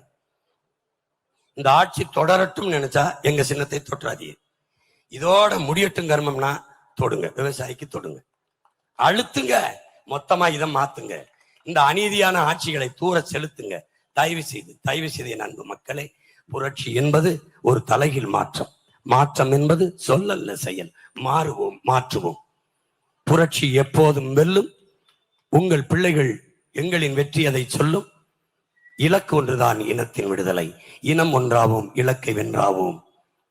இந்த ஆட்சி தொடரட்டும் நினைச்சா எங்க சின்னத்தை தொற்றாதீங்க. இதோட முடியட்டும் கர்மம்னா தொடுங்க, விவசாயிக்கு தொடுங்க, அழுத்துங்க, மொத்தமா இதை மாத்துங்க. இந்த அநீதியான ஆட்சிகளை தூர செலுத்துங்க. தயவு செய்து என் அன்பு மக்களே, புரட்சி என்பது ஒரு தலைகீழ் மாற்றம். மாற்றம் என்பது சொல்லல்ல, செயல். மாறுவோம், மாற்றுவோம். புரட்சி எப்போதும் வெல்லும். உங்கள் பிள்ளைகள் எங்களின் வெற்றி அதை சொல்லும். இலக்கு ஒன்றுதான், இனத்தின் விடுதலை. இனம் ஒன்றாவோம், இலக்கை வென்றாவோம்.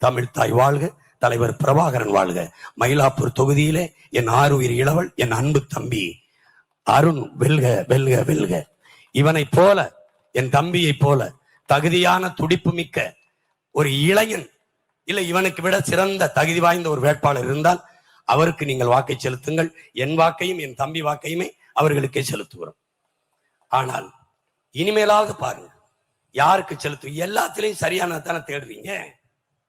தமிழ் தாய் வாழ்க, தலைவர் பிரபாகரன் வாழ்க. மயிலாப்பூர் தொகுதியிலே என் ஆருயிர் இளவல், என் அன்பு தம்பி அருண் வெல்க, வெல்க, வெல்க. இவனை போல, என் தம்பியை போல தகுதியான துடிப்பு மிக்க ஒரு இளைஞன், இல்லை இவனுக்கு விட சிறந்த தகுதி வாய்ந்த ஒரு வேட்பாளர் இருந்தால் அவருக்கு நீங்கள் வாக்கை செலுத்துங்கள். என் வாக்கையும் என் தம்பி வாக்கையுமே அவர்களுக்கே செலுத்துகிறோம். ஆனால் இனிமேலாவது பாருங்க, யாருக்கு செலுத்து? எல்லாத்திலையும் சரியானதான தேடுறீங்க,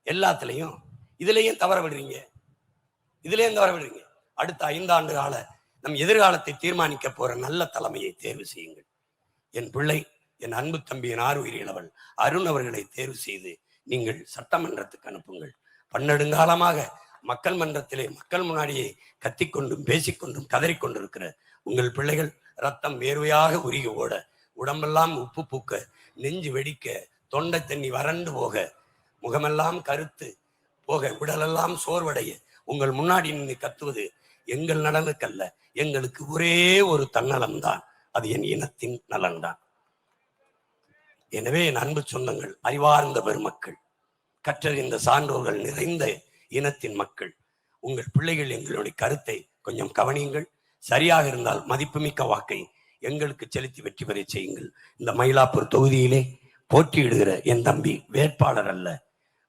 எல்லாத்திலையும். இதுலயும் தவற விடுறீங்க. அடுத்த 5 ஆண்டு கால நம் எதிர்காலத்தை தீர்மானிக்க போற நல்ல தலைமையை தேர்வு செய்யுங்கள். என் பிள்ளை, என் அன்பு தம்பி, என் ஆருயிர் இளவல் அருண் அவர்களை தேர்வு செய்து நீங்கள் சட்டமன்றத்துக்கு அனுப்புங்கள். பன்னெடுங்காலமாக மக்கள் மன்றத்திலே, மக்கள் முன்னாடியே கத்திக்கொண்டும் பேசிக்கொண்டும் கதறிக்கொண்டிருக்கிற உங்கள் பிள்ளைகள் ரத்தம் வேர்வையாக உருகி ஓட, உடம்பெல்லாம் உப்பு பூக்க, நெஞ்சு வெடிக்க, தொண்டை தண்ணி வறண்டு போக, முகமெல்லாம் கருத்து போக, உடலெல்லாம் சோர்வடைய உங்கள் முன்னாடி நின்று கத்துவது எங்கள் நலனுக்கல்ல, எங்களுக்கு ஒரே ஒரு தன்னலம்தான். அது என் இனத்தின் நலன்தான். எனவே என் அன்பு சொந்தங்கள், அறிவார்ந்த பெருமக்கள், கற்றறிந்த சான்றோர்கள் நிறைந்த இனத்தின் மக்கள், உங்கள் பிள்ளைகள் எங்களுடைய கருத்தை கொஞ்சம் கவனியுங்கள். சரியாக இருந்தால் மதிப்புமிக்க வாக்கை எங்களுக்கு செலுத்தி வெற்றி பெற செய்யுங்கள். இந்த மயிலாப்பூர் தொகுதியிலே போட்டியிடுகிற என் தம்பி வேட்பாளர் அல்ல,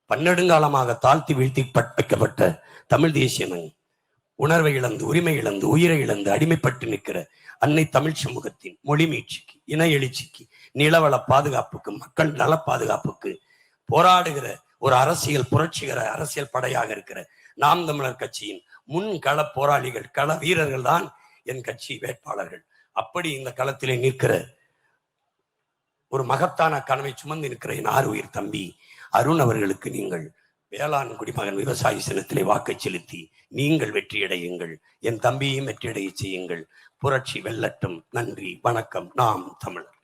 பன்னெடுங்காலமாக தாழ்த்தி வீழ்த்தி வைக்கப்பட்ட தமிழ் தேசியமன், உணர்வை இழந்து, உரிமை இழந்து, உயிரை இழந்து அடிமைப்பட்டு நிற்கிற அன்னை தமிழ் சமூகத்தின் மொழி மீட்சிக்கு, இன எழுச்சிக்கு, நிலவள பாதுகாப்புக்கு, மக்கள் நல பாதுகாப்புக்கு போராடுகிற ஒரு அரசியல் புரட்சிகர அரசியல் படையாக இருக்கிற நாம் தமிழர் கட்சியின் முன் கள போராளிகள், கள வீரர்கள் தான் என் கட்சி வேட்பாளர்கள். அப்படி இந்த களத்திலே நிற்கிற ஒரு மகத்தான கனவை சுமந்து நிற்கிற என் ஆருயிர் தம்பி அருண் அவர்களுக்கு நீங்கள் வேளாண் குடிமகன் விவசாய சின்னத்திலே வாக்கை செலுத்தி நீங்கள் வெற்றியடையுங்கள். என் தம்பியையும் வெற்றியடைய செய்யுங்கள். புரட்சி வெல்லட்டும். நன்றி, வணக்கம். நாம் தமிழர்.